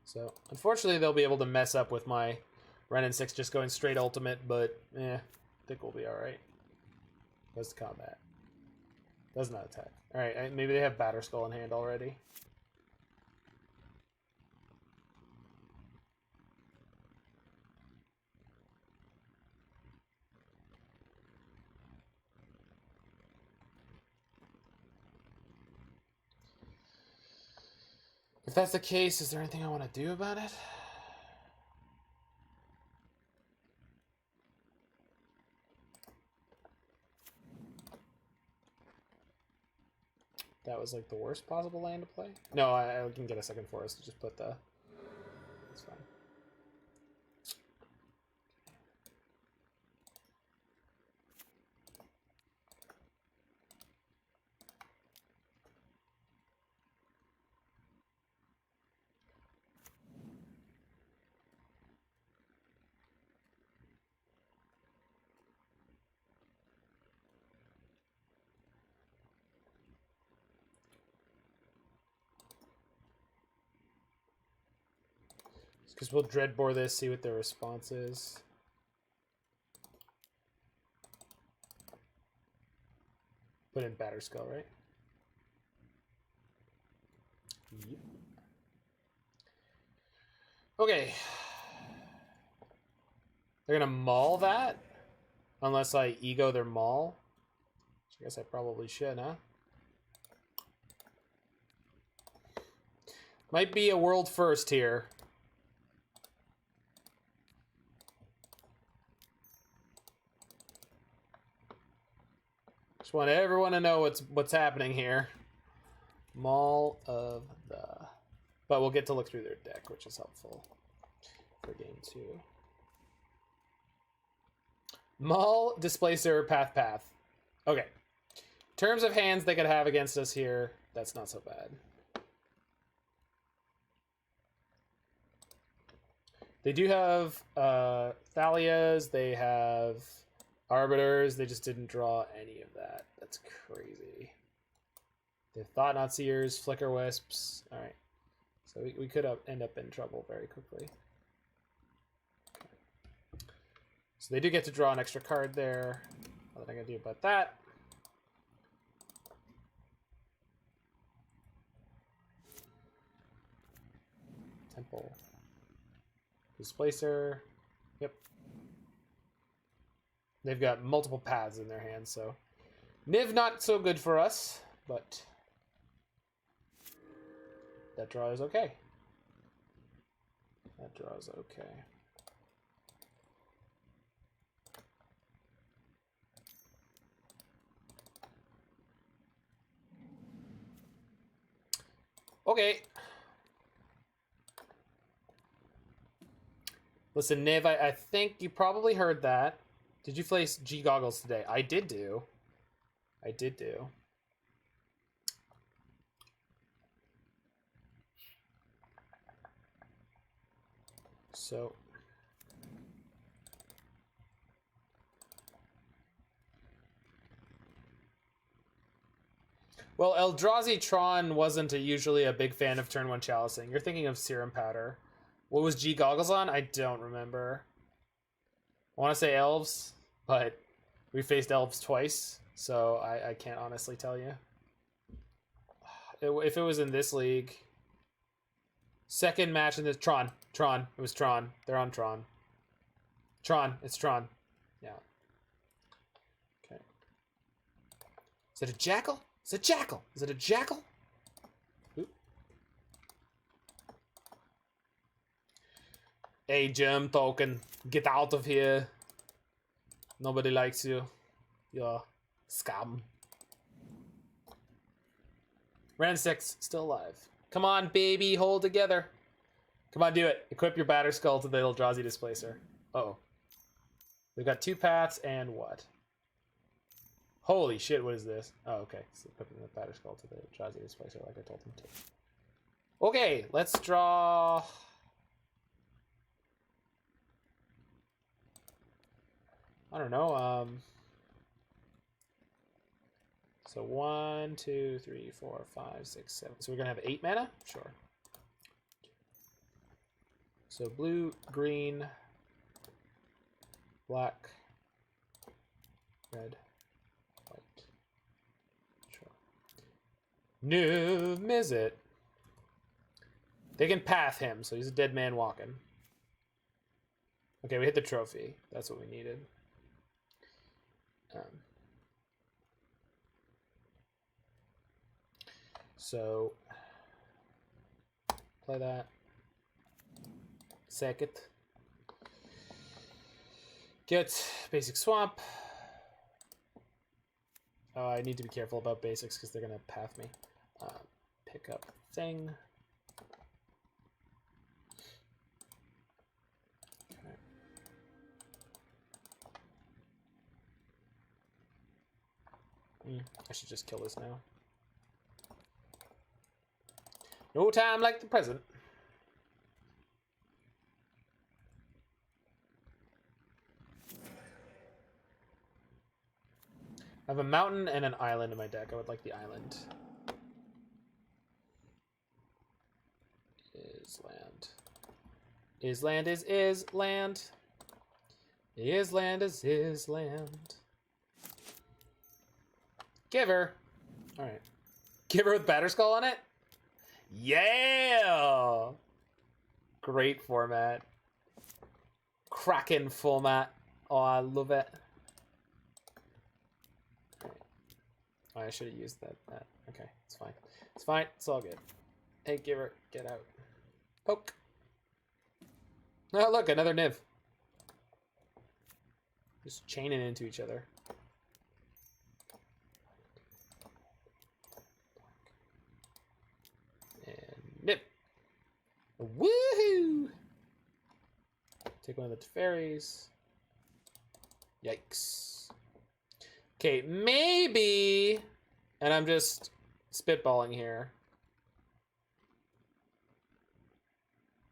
So, unfortunately, they'll be able to mess up with my Wrenn and Six just going straight ultimate, but I think we'll be alright. Goes to combat. Does not attack. Alright, maybe they have Batterskull in hand already. If that's the case, is there anything I want to do about it? That was like the worst possible land to play. No, I can get a second forest to just put the... That's fine. Because we'll Dreadbore this, see what their response is. Put in Batterskull, right? Yep. Okay. They're gonna maul that? Unless I ego their maul. Which I guess I probably should, huh? Might be a world first here. Just want everyone to know what's happening here. Maul of the... But we'll get to look through their deck, which is helpful for game 2. Maul, Displacer, Path. Okay. Terms of hands they could have against us here, that's not so bad. They do have Thalias, they have Arbiters, they just didn't draw any of that. That's crazy. They have Thought-Knot Seers, Flicker Wisps. Alright. So we could end up in trouble very quickly. So they do get to draw an extra card there. What am I going to do about that? Temple. Displacer. Yep. They've got multiple paths in their hands, so Niv not so good for us, but that draw is okay. That draw is okay. Okay. Listen, Niv, I think you probably heard that. Did you place G Goggles today? I did do. I did do. So. Well, Eldrazi Tron wasn't usually a big fan of turn 1 chalicing. You're thinking of Serum Powder. What was G Goggles on? I don't remember. I want to say Elves, but we faced Elves twice, so I can't honestly tell you. If it was in this league... Second match in this... Tron. It was Tron. They're on Tron. It's Tron. Yeah. Okay. Is it a Jackal? Is it a Jackal? Is it a Jackal? Oop. Hey, Germ Token. Get out of here. Nobody likes you. You're scum. Wrenn and Six, still alive. Come on, baby, hold together. Come on, do it. Equip your Batter Skull to the Eldrazi Displacer. Uh-oh. We've got 2 paths and what? Holy shit, what is this? Oh, okay. So equipping the Batter Skull to the Eldrazi Displacer like I told him to. Okay, let's draw... I don't know, so 1, 2, 3, 4, 5, 6, 7. So we're gonna have 8 mana? Sure. So blue, green, black, red, white. Sure. Niv-Mizzet. They can path him, so he's a dead man walking. Okay, we hit the trophy. That's what we needed. So play that. Sack it. Get basic swamp. Oh, I need to be careful about basics because they're gonna path me. Pick up thing. I should just kill this now. No time like the present. I have a mountain and an island in my deck. I would like the island. Is land. Is land is land. Is land is land. Give her. Alright. Give her with Batter Skull on it? Yeah! Great format. Kraken format. Oh, I love it. Right. Oh, I should have used that. Okay, it's fine. It's fine. It's all good. Hey, give her. Get out. Poke. Oh, look, another Niv. Just chaining into each other. Nip. Woohoo! Take one of the fairies. Yikes. Okay, maybe, and I'm just spitballing here.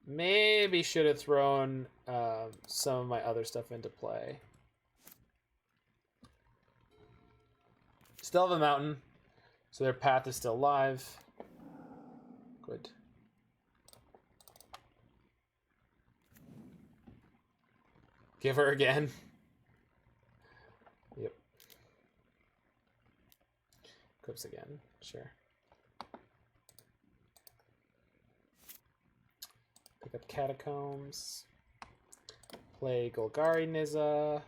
Maybe should have thrown some of my other stuff into play. Still have a mountain, so their path is still live. Good. Give her again. Yep. Clips again. Sure. Pick up Catacombs. Play Golgari Nissa.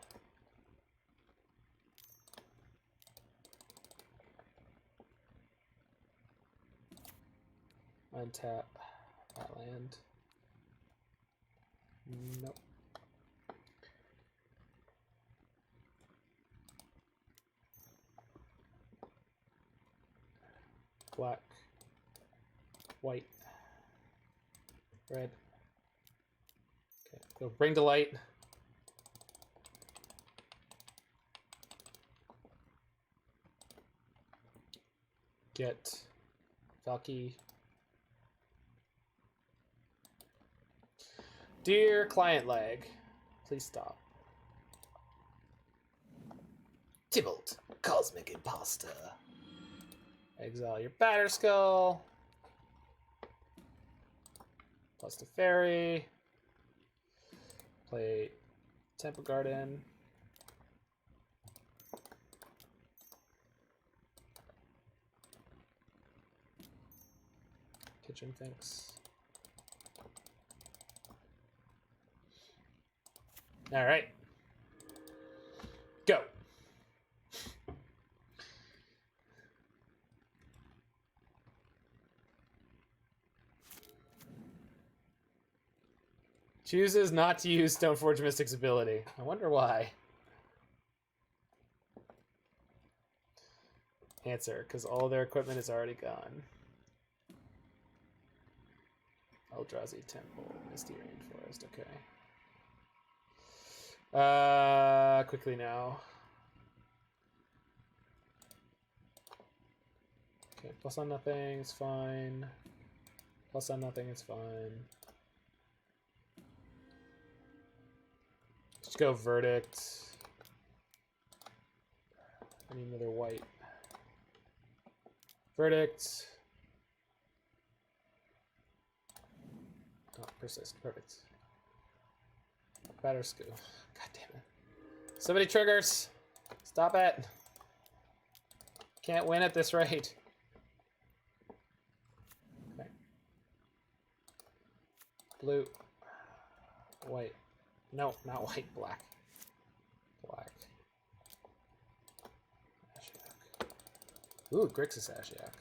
Untap that land. Nope. Black, white, red. Okay, go bring to light. Get Valky. Dear client lag, please stop. Tybalt, Cosmic Imposter. Exile your Batter Skull. Plus the Fairy. Play Temple Garden. Kitchen Finks. All right. Go. Chooses not to use Stoneforge Mystic's ability. I wonder why. Answer, because all their equipment is already gone. Eldrazi Temple, Misty Rainforest, okay. Quickly now. Okay, plus on nothing, it's fine. Plus on nothing, it's fine. Let's go Verdict. I need another white. Verdict. Oh, persist. Perfect. Batter Skull. God damn it. So many triggers. Stop it. Can't win at this rate. Okay. Blue. White. No, not white. Black. Black. Ashiok. Ooh, Grixis Ashiok.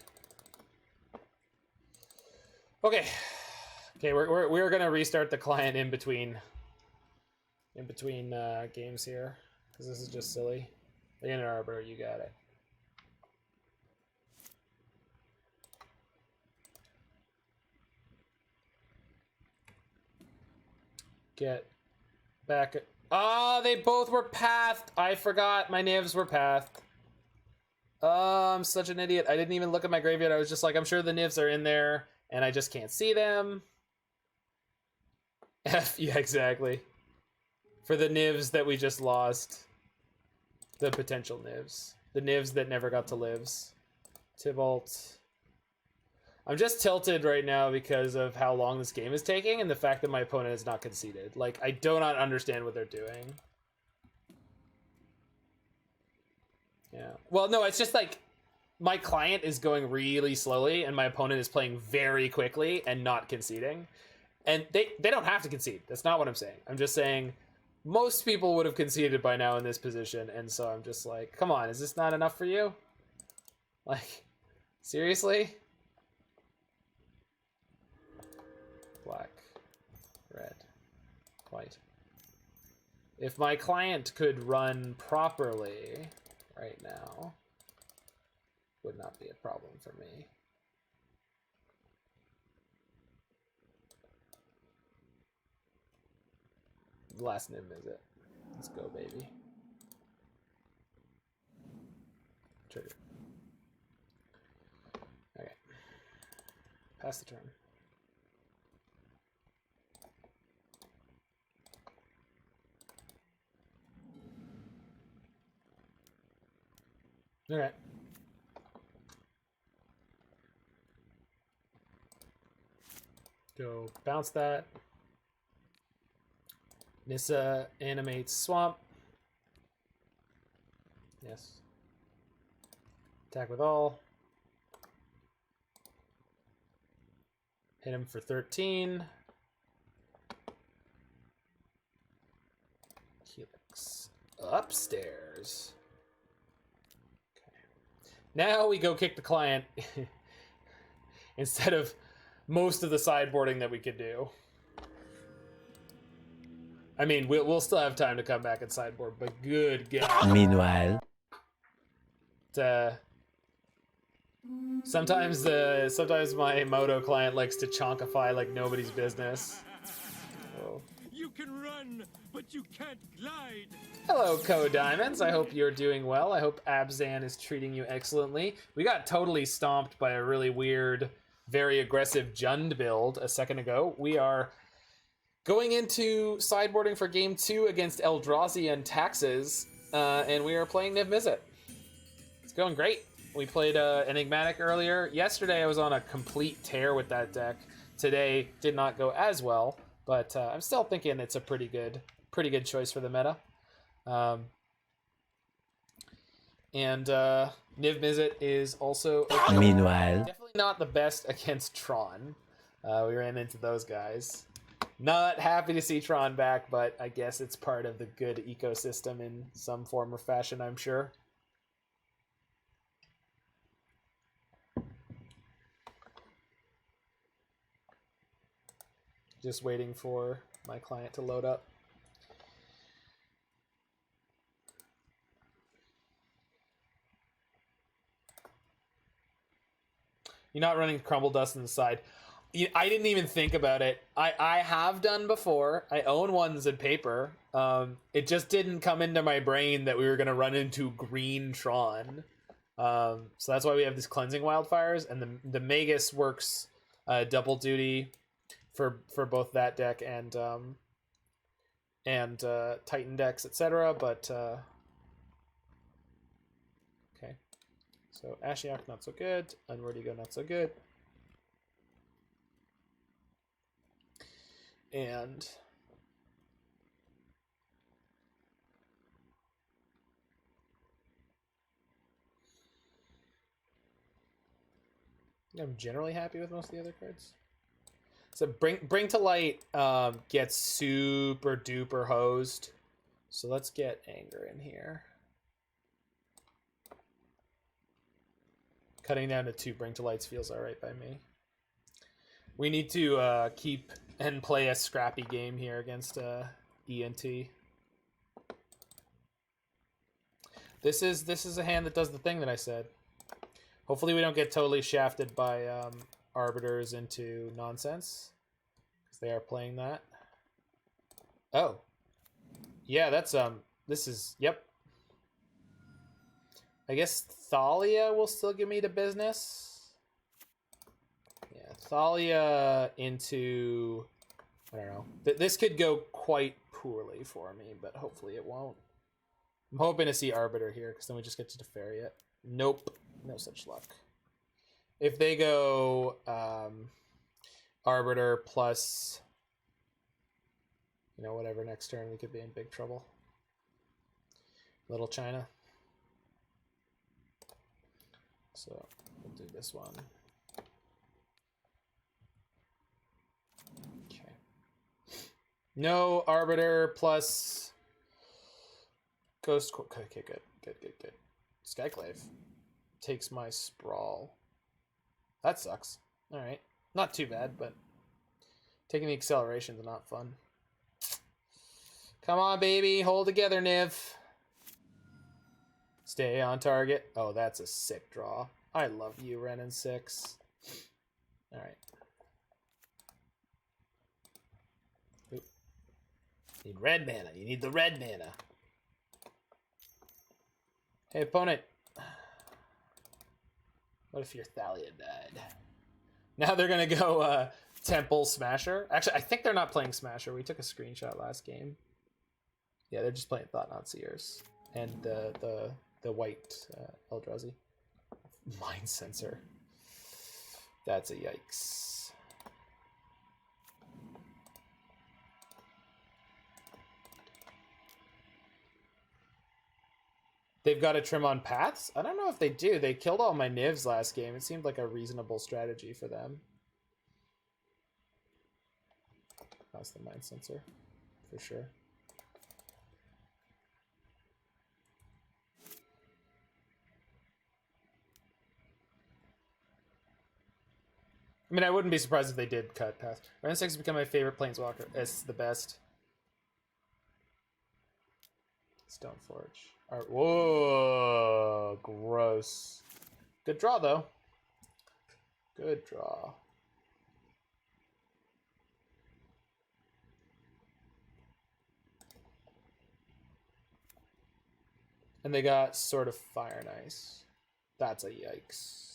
Okay. Okay, we're gonna restart the client in between games here, because this is just silly. The Inner Arbor, you got it. Get back. Ah, they both were pathed. I forgot my Nivs were pathed. I'm such an idiot. I didn't even look at my graveyard. I was just like, I'm sure the Nivs are in there, and I just can't see them. Yeah, exactly. For the Nivs that we just lost. The potential Nivs. The Nivs that never got to lives. Tybalt. I'm just tilted right now because of how long this game is taking and the fact that my opponent is not conceded. Like, I do not understand what they're doing. Yeah. Well, no, it's just like my client is going really slowly and my opponent is playing very quickly and not conceding. And they don't have to concede. That's not what I'm saying. I'm just saying most people would have conceded by now in this position. And so I'm just like, come on, is this not enough for you? Like, seriously? Black, red, white. If my client could run properly right now, would not be a problem for me. Last Niv-Mizzet. Let's go, baby. Trigger. Okay. Pass the turn. Okay. Go bounce that. Nissa animates Swamp. Yes. Attack with all. Hit him for 13. Helix. Upstairs. Okay. Now we go kick the client. Instead of most of the sideboarding that we could do. I mean, we'll still have time to come back and sideboard, but good God. Meanwhile, sometimes my Moto client likes to chonkify like nobody's business. Oh. You can run, but you can't glide. Hello, Code Diamonds. I hope you're doing well. I hope Abzan is treating you excellently. We got totally stomped by a really weird, very aggressive Jund build a second ago. We are going into sideboarding for game 2 against Eldrazi and Taxes, and we are playing Niv-Mizzet. It's going great. We played Enigmatic earlier. Yesterday I was on a complete tear with that deck. Today did not go as well, but I'm still thinking it's a pretty good choice for the meta. And Niv-Mizzet is also okay. Meanwhile, Definitely not the best against Tron. We ran into those guys. Not happy to see Tron back, but I guess it's part of the good ecosystem in some form or fashion, I'm sure. Just waiting for my client to load up. You're not running Crumble Dust on the side. I didn't even think about it. I have done before. I own ones in paper. It just didn't come into my brain that we were going to run into green Tron. So that's why we have these Cleansing Wildfires. And the Magus works double duty for both that deck and Titan decks, etc. But okay. So Ashiok not so good. Unmoored Ego not so good. And I'm generally happy with most of the other cards. So bring to light gets super duper hosed. So let's get Anger in here. Cutting down to 2 bring to lights feels alright by me. We need to keep and play a scrappy game here against ENT. This is a hand that does the thing that I said. Hopefully we don't get totally shafted by Arbiters into nonsense, because they are playing that. Oh. Yeah, that's this is, yep. I guess Thalia will still give me the business. Yeah, Thalia into, I don't know. This could go quite poorly for me, but hopefully it won't. I'm hoping to see Arbiter here, because then we just get to Teferi it. Nope, no such luck. If they go Arbiter plus, you know, whatever next turn, we could be in big trouble. Little China. So we'll do this one. Okay. No Arbiter plus Ghost. Okay, good. Skyclave takes my Sprawl. That sucks. All right, not too bad, but taking the accelerations are not fun. Come on, baby, hold together, Niv. Stay on target. Oh, that's a sick draw. I love you, Wrenn and Six. All right. Oop. Need red mana. You need the red mana. Hey, opponent. What if your Thalia died? Now they're going to go Temple Smasher. Actually, I think they're not playing Smasher. We took a screenshot last game. Yeah, they're just playing Thought-Knot Seers. And the white Eldrazi. Mind Sensor. That's a yikes. They've got to trim on paths? I don't know if they do. They killed all my Nivs last game. It seemed like a reasonable strategy for them. That's the Mind Sensor, for sure. I mean, I wouldn't be surprised if they did cut past. Wrenn and Six has become my favorite planeswalker. It's the best. Stoneforge. Alright, whoa, gross. Good draw, though. Good draw. And they got Sword of Fire and Ice. That's a yikes.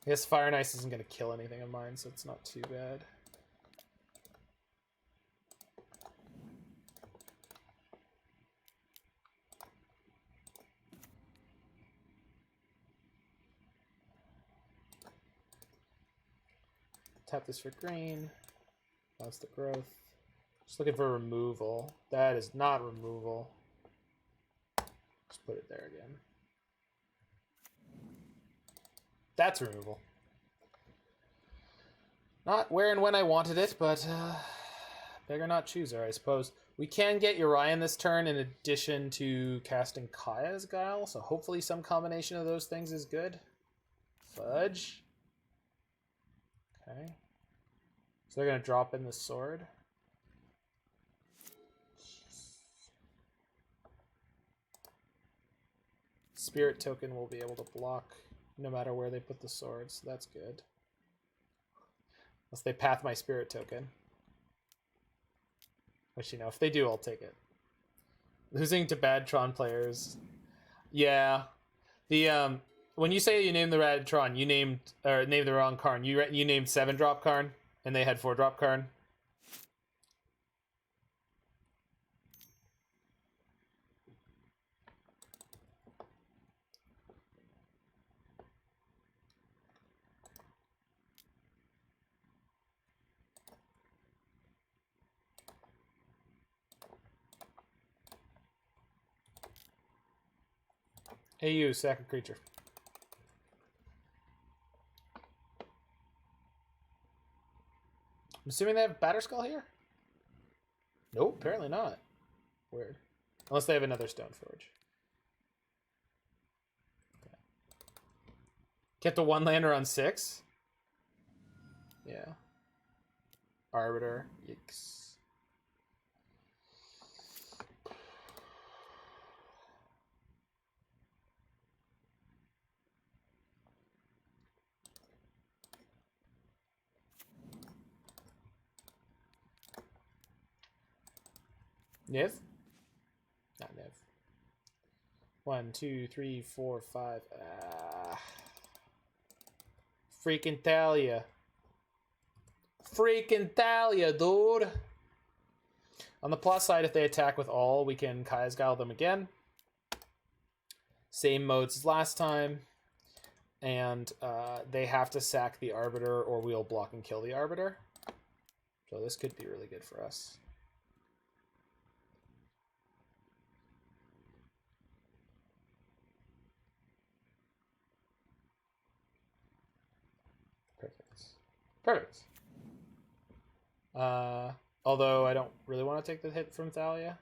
I guess Fire and Ice isn't going to kill anything of mine, so it's not too bad. Tap this for green. That's the growth. Just looking for removal. That is not removal. Just put it there again. That's removal. Not where and when I wanted it, but beggar not chooser, I suppose. We can get Urian this turn in addition to casting Kaya's Guile, so hopefully some combination of those things is good. Fudge. Okay. So they're going to drop in the sword. Spirit token will be able to block no matter where they put the sword, so that's good. Unless they path my spirit token. Which, you know, if they do, I'll take it. Losing to bad Tron players. Yeah. The when you say you named the red Tron, you named the wrong Karn. You named 7-drop Karn, and they had 4-drop Karn. AU, sack a creature. I'm assuming they have Batterskull here? Nope, apparently not. Weird. Unless they have another Stoneforge. Okay. Kept a 1-lander on 6? Yeah. Arbiter. Yikes. Niv? Not Niv. 1, 2, 3, 4, 5. Freaking Thalia. Freaking Thalia, dude. On the plus side, if they attack with all, we can Kaya's Guile them again. Same modes as last time. And they have to sack the Arbiter or we'll block and kill the Arbiter. So this could be really good for us. Perfect. Although I don't really want to take the hit from Thalia.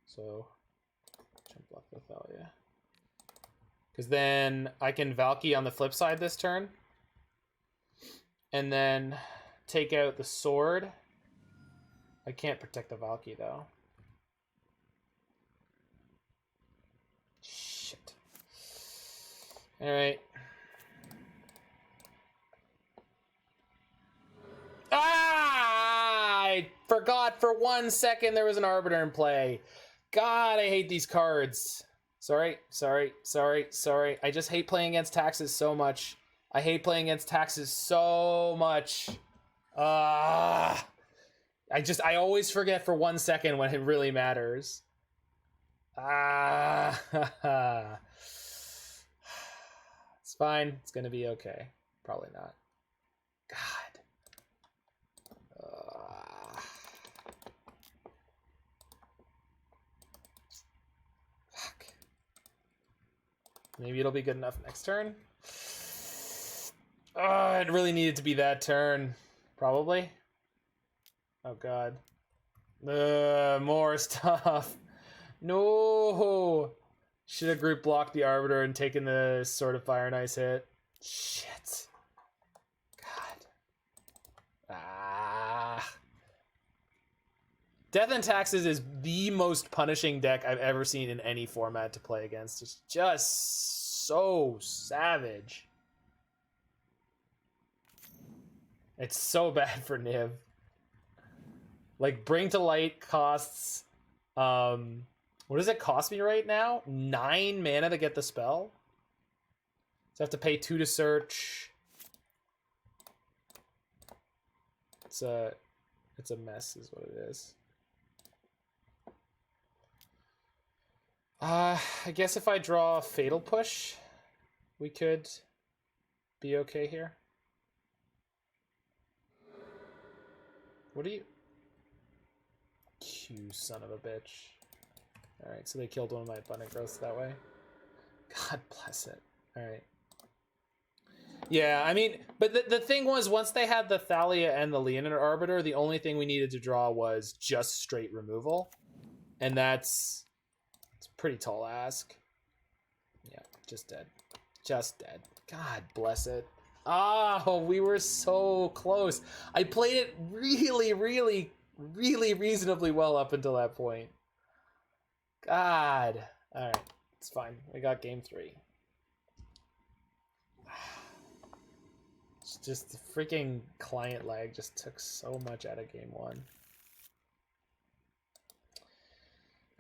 So, jump block the Thalia. Because then I can Valky on the flip side this turn. And then take out the sword. I can't protect the Valky though. Shit. Alright. I forgot for 1 second there was an Arbiter in play. God, I hate these cards. Sorry. I just hate playing against taxes so much. I hate playing against taxes so much. I always forget for 1 second when it really matters. It's fine. It's gonna be okay. Probably not. God. Maybe it'll be good enough next turn. Oh, it really needed to be that turn. Probably. Oh, God. More stuff. No. Should have group blocked the Arbiter and taken the Sword of Fire and Ice hit. Shit. God. Death and Taxes is the most punishing deck I've ever seen in any format to play against. It's just so savage. It's so bad for Niv. Like, Bring to Light costs... what does it cost me right now? 9 mana to get the spell? So I have to pay 2 to search. It's a mess is what it is. I guess if I draw Fatal Push, we could be okay here. What are you? You son of a bitch. Alright, so they killed one of my abundant growths that way. God bless it. Alright. Yeah, I mean, but the thing was, once they had the Thalia and the Leonid Arbiter, the only thing we needed to draw was just straight removal. And it's a pretty tall ask. Yeah, just dead. Just dead. God bless it. Oh, we were so close. I played it really, really, really reasonably well up until that point. God. Alright, it's fine. We got game 3. It's just the freaking client lag just took so much out of game 1.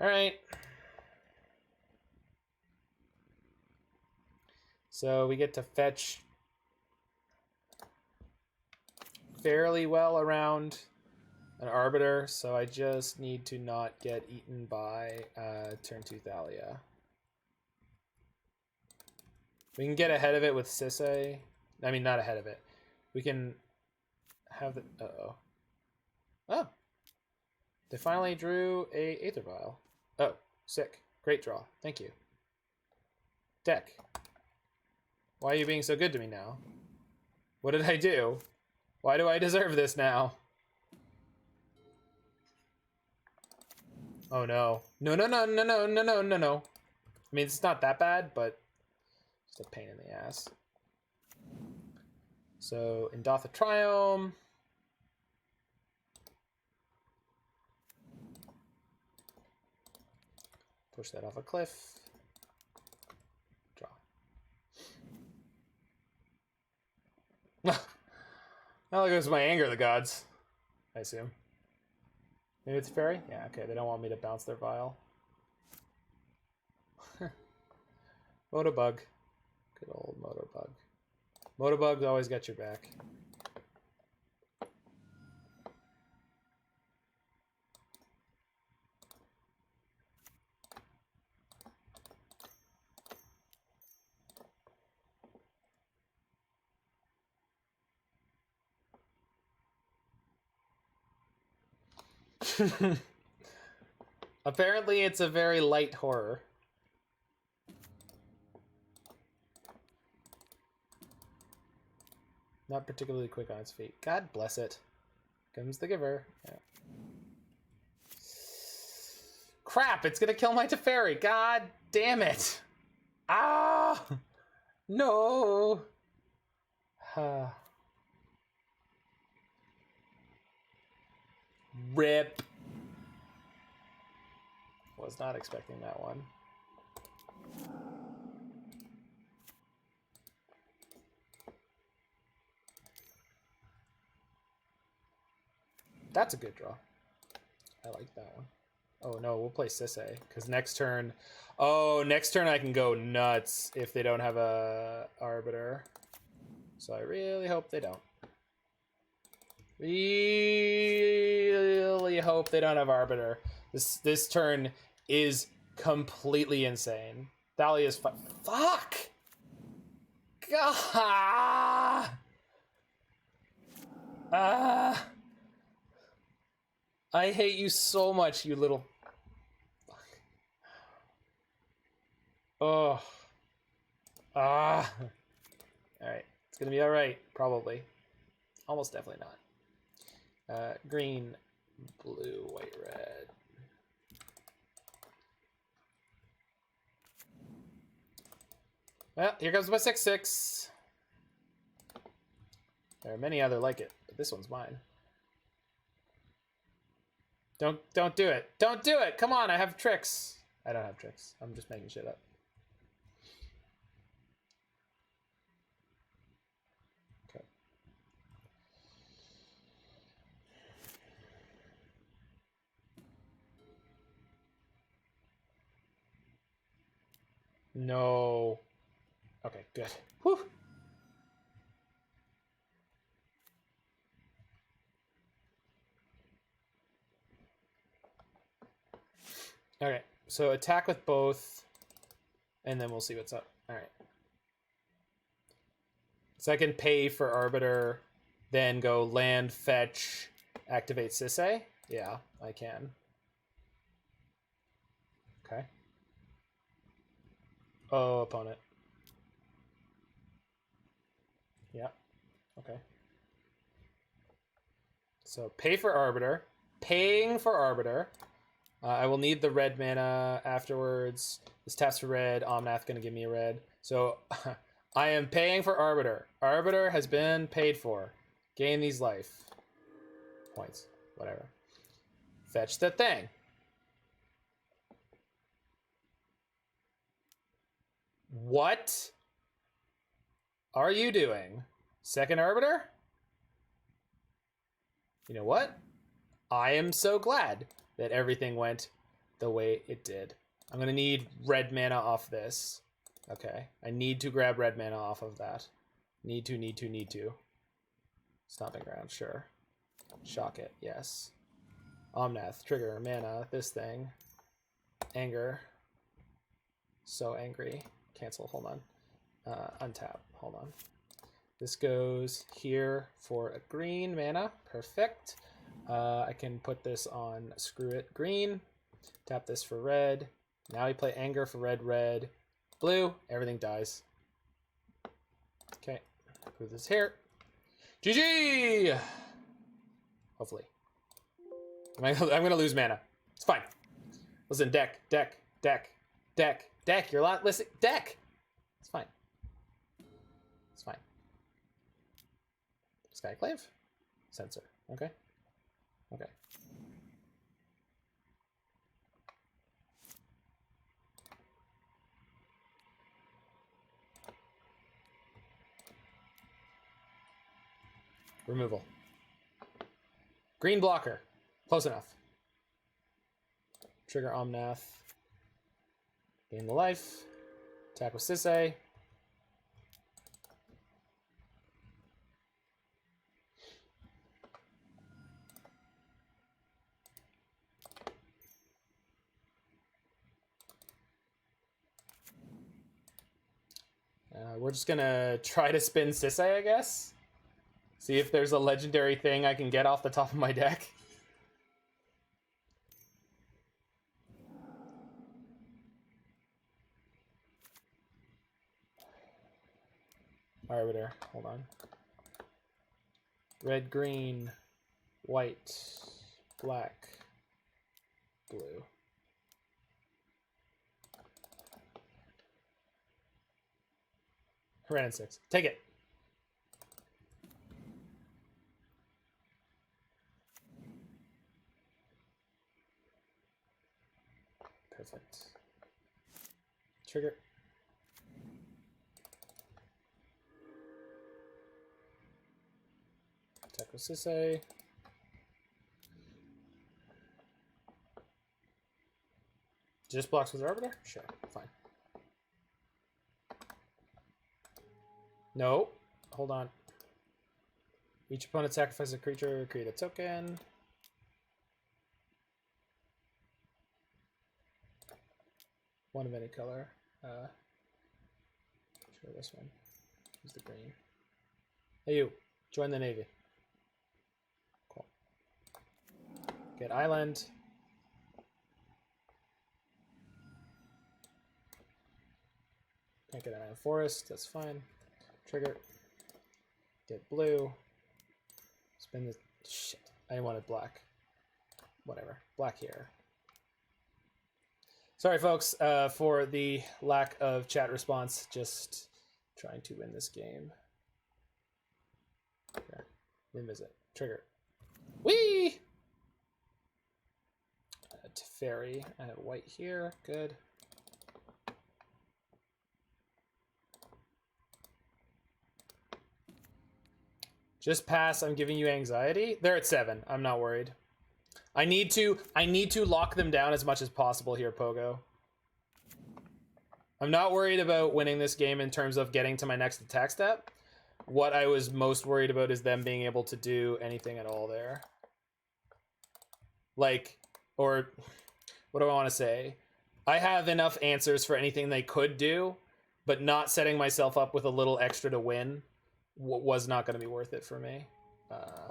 Alright. So we get to fetch fairly well around an Arbiter, so I just need to not get eaten by turn 2 Thalia. We can get ahead of it with Sisse. I mean, not ahead of it. We can have the... Uh-oh. Oh. They finally drew a Aether Vial. Oh, sick. Great draw. Thank you. Deck. Why are you being so good to me now? What did I do? Why do I deserve this now? Oh no. No, no, no, no, no, no, no, no, no. I mean, it's not that bad, but it's a pain in the ass. So, Indatha Triome. Push that off a cliff. Draw. Now there goes my Anger of the Gods, I assume. Maybe it's Fairy? Yeah, okay, they don't want me to bounce their Vial. Motobug. Good old Motobug. Motobug's always got your back. Apparently it's a very light horror. Not particularly quick on its feet. God bless it. Comes the giver. Yeah. Crap, it's gonna kill my Teferi. God damn it. Ah! No! Rip. Was not expecting that one. That's a good draw. I like that one. Oh no, we'll play Sisse, because next turn... Oh, next turn I can go nuts if they don't have a Arbiter. So I really hope they don't. Really hope they don't have Arbiter. This turn is completely insane. Thalia's fuck! God! I hate you so much, you little... Fuck. Oh. Alright. It's gonna be alright, probably. Almost definitely not. Green, Blue, white, red. Well, here comes my 6/6. There are many other like it, but this one's mine. Don't do it. Don't do it. Come on, I have tricks. I don't have tricks. I'm just making shit up. Okay. No. Okay, good. Whew. Okay, so attack with both, and then we'll see what's up. All right. So I can pay for Arbiter, then go land, fetch, activate Sisay? Yeah, I can. Okay. Oh, opponent. Yeah, okay. So pay for Arbiter, paying for Arbiter. I will need the red mana afterwards. This taps for red. Omnath gonna give me a red. So I am paying for Arbiter. Arbiter has been paid for. Gain these life points. Whatever. Fetch the thing. What are you doing? Second Arbiter? You know what? I am so glad that everything went the way it did. I'm gonna need red mana off this. Okay, I need to grab red mana off of that. Need to. Stomping Ground, sure. Shock it, yes. Omnath, trigger, mana, this thing. Anger. So angry. Cancel, hold on. Untap, hold on. This goes here for a green mana, perfect. I can put this on Screw It green, tap this for red. Now we play Anger for red, red, blue, everything dies. Okay, move this here. GG! Hopefully. I'm gonna lose mana. It's fine. Listen, deck, you're a lot, listen, deck! It's fine. It's fine. Skyclave? Sensor, okay. Okay. Removal. Green blocker. Close enough. Trigger Omnath. Gain the life. Attack with Sisay. We're just gonna try to spin Sisay, I guess. See if there's a legendary thing I can get off the top of my deck. Arbiter, hold on. Red, green, white, black, blue. Wrenn and Six. Take it. Perfect. Trigger. Attack with Sisay. Just blocks with Arbiter? Sure, fine. No, hold on. Each opponent sacrifices a creature, create a token. One of any color. Sure, this one. Use the green. Hey you, join the Navy. Cool. Get Island. Can't get an Island Forest, that's fine. Trigger. Get blue. Spin the shit. I wanted black. whatever. Black here. Sorry, folks, for the lack of chat response. Just trying to win this game. Here. Niv-Mizzet. Trigger. Whee! Fairy. I have white here. Good. Just pass. I'm giving you anxiety. They're at 7. I'm not worried. I need to lock them down as much as possible here, Pogo. I'm not worried about winning this game in terms of getting to my next attack step. What I was most worried about is them being able to do anything at all there. Like, or what do I want to say? I have enough answers for anything they could do, but not setting myself up with a little extra to win was not going to be worth it for me.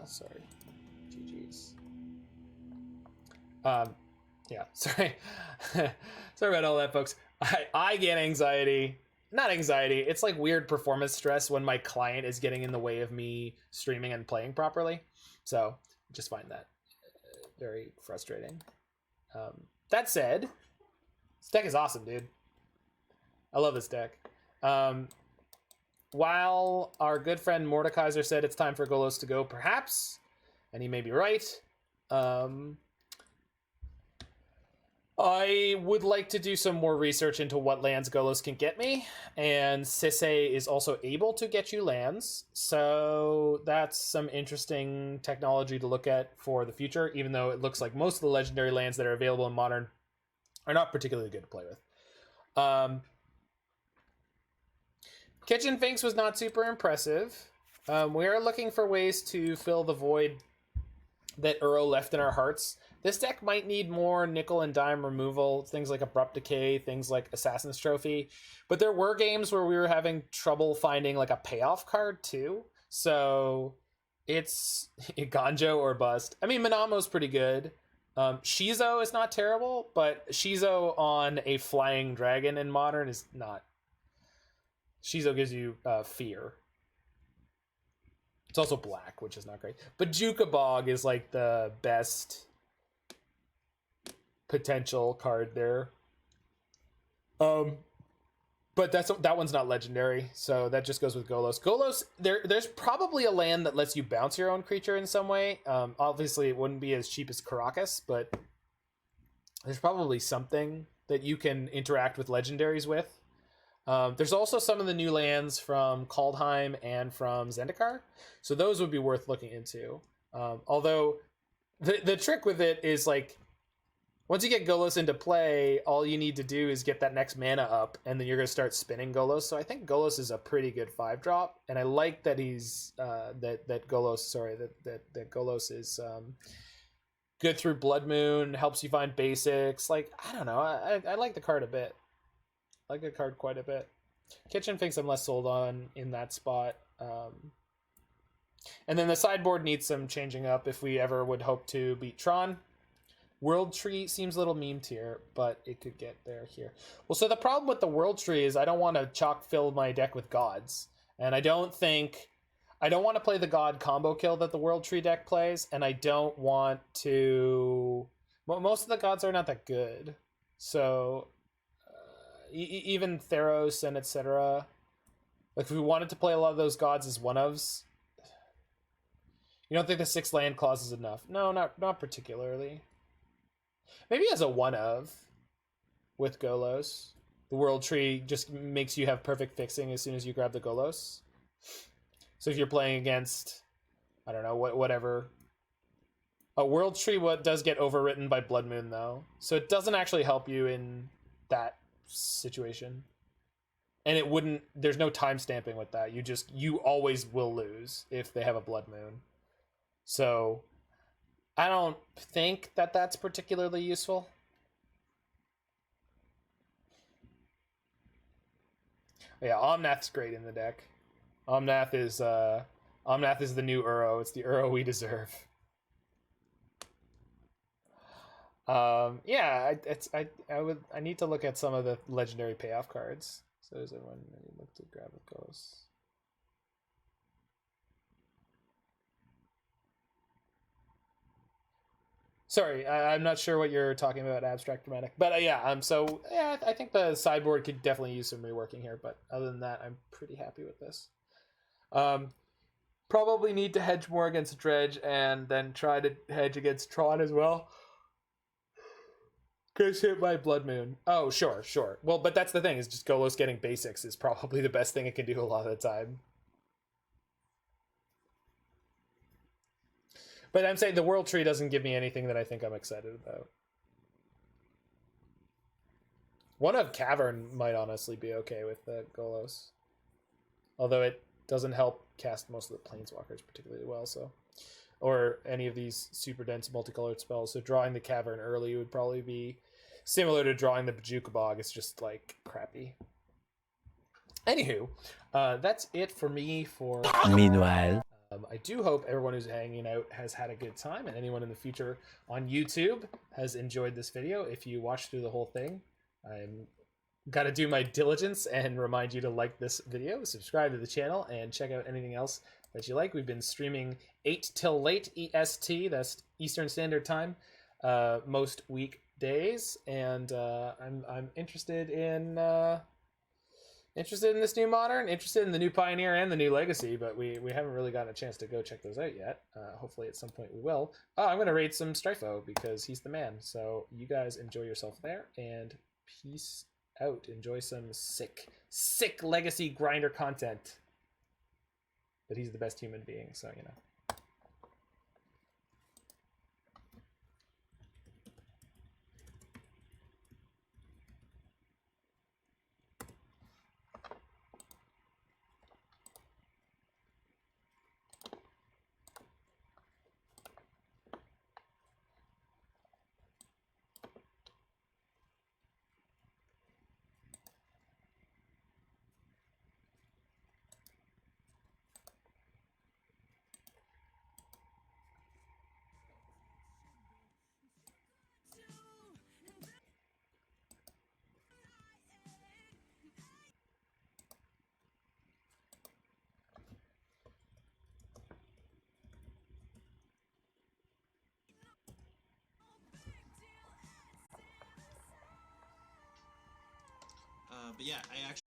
Sorry. GG's. Yeah, sorry. Sorry about all that, folks. I get anxiety. Not anxiety. It's like weird performance stress when my client is getting in the way of me streaming and playing properly. So just find that very frustrating. That said, this deck is awesome, dude. I love this deck. While our good friend Mordekaiser said it's time for Golos to go, perhaps, and he may be right, I would like to do some more research into what lands Golos can get me, and Sisay is also able to get you lands, so that's some interesting technology to look at for the future, even though it looks like most of the legendary lands that are available in Modern are not particularly good to play with. Kitchen Finks was not super impressive. We are looking for ways to fill the void that Uro left in our hearts. This deck might need more nickel and dime removal, things like Abrupt Decay, things like Assassin's Trophy. But there were games where we were having trouble finding like a payoff card too. So it's Ganjo or bust. I mean, Manamo's pretty good. Shizo is not terrible, but Shizo on a flying dragon in Modern is not. Shizo gives you fear. It's also black, which is not great. But Jukabog is like the best potential card there. But that one's not legendary, so that just goes with Golos. Golos, there's probably a land that lets you bounce your own creature in some way. Obviously, it wouldn't be as cheap as Caracas, but there's probably something that you can interact with legendaries with. There's also some of the new lands from Kaldheim and from Zendikar, so those would be worth looking into. Although the trick with it is like once you get Golos into play, all you need to do is get that next mana up, and then you're going to start spinning Golos. So I think Golos is a pretty good 5-drop, and I like that he's that Golos is good through Blood Moon, helps you find basics. Like I don't know, I like the card a bit. I like the card quite a bit. Kitchen Finks I'm less sold on in that spot. And then the sideboard needs some changing up if we ever would hope to beat Tron. World Tree seems a little memed here, but it could get there here. Well, so the problem with the World Tree is I don't want to chock fill my deck with gods. And I don't want to play the god combo kill that the World Tree deck plays, and I don't want to... Well, most of the gods are not that good. So... even Theros and etc. Like if we wanted to play a lot of those gods as one-ofs, you don't think the 6 land clause is enough? No, not particularly. Maybe as a one-of with Golos. The World Tree just makes you have perfect fixing as soon as you grab the Golos. So if you're playing against, I don't know, whatever. A World Tree does get overwritten by Blood Moon though. So it doesn't actually help you in that situation, and it wouldn't, there's no time stamping with that. You always will lose if they have a Blood Moon. So I don't think that that's particularly useful. Yeah, Omnath's great in the deck. Omnath is the new Uro. It's the Uro we deserve. Yeah, I need to look at some of the legendary payoff cards. So is everyone ready to look to grab a ghost? Sorry, I'm not sure what you're talking about, Abstract Dramatic. But yeah, so yeah, I think the sideboard could definitely use some reworking here. But other than that, I'm pretty happy with this. Probably need to hedge more against Dredge and then try to hedge against Tron as well. Cause hit by Blood Moon. Oh, sure. Well, but that's the thing, is just Golos getting basics is probably the best thing it can do a lot of the time. But I'm saying the World Tree doesn't give me anything that I think I'm excited about. One of Cavern might honestly be okay with the Golos. Although it doesn't help cast most of the Planeswalkers particularly well, so... Or any of these super dense multicolored spells. So drawing the Cavern early would probably be similar to drawing the Bajuka Bog. It's just, like, crappy. Anywho, that's it for me for... Meanwhile... I do hope everyone who's hanging out has had a good time, and anyone in the future on YouTube has enjoyed this video. If you watched through the whole thing, I'm got to do my diligence and remind you to like this video, subscribe to the channel, and check out anything else that you like. We've been streaming 8 till late EST, that's Eastern Standard Time, most weekdays, and I'm interested in this new Modern, interested in the new Pioneer and the new Legacy, but we haven't really gotten a chance to go check those out yet. Hopefully at some point we will. Oh, I'm going to raid some Strifo because he's the man. So you guys enjoy yourself there, and peace out. Enjoy some sick Legacy grinder content. But he's the best human being, so you know. But yeah, I actually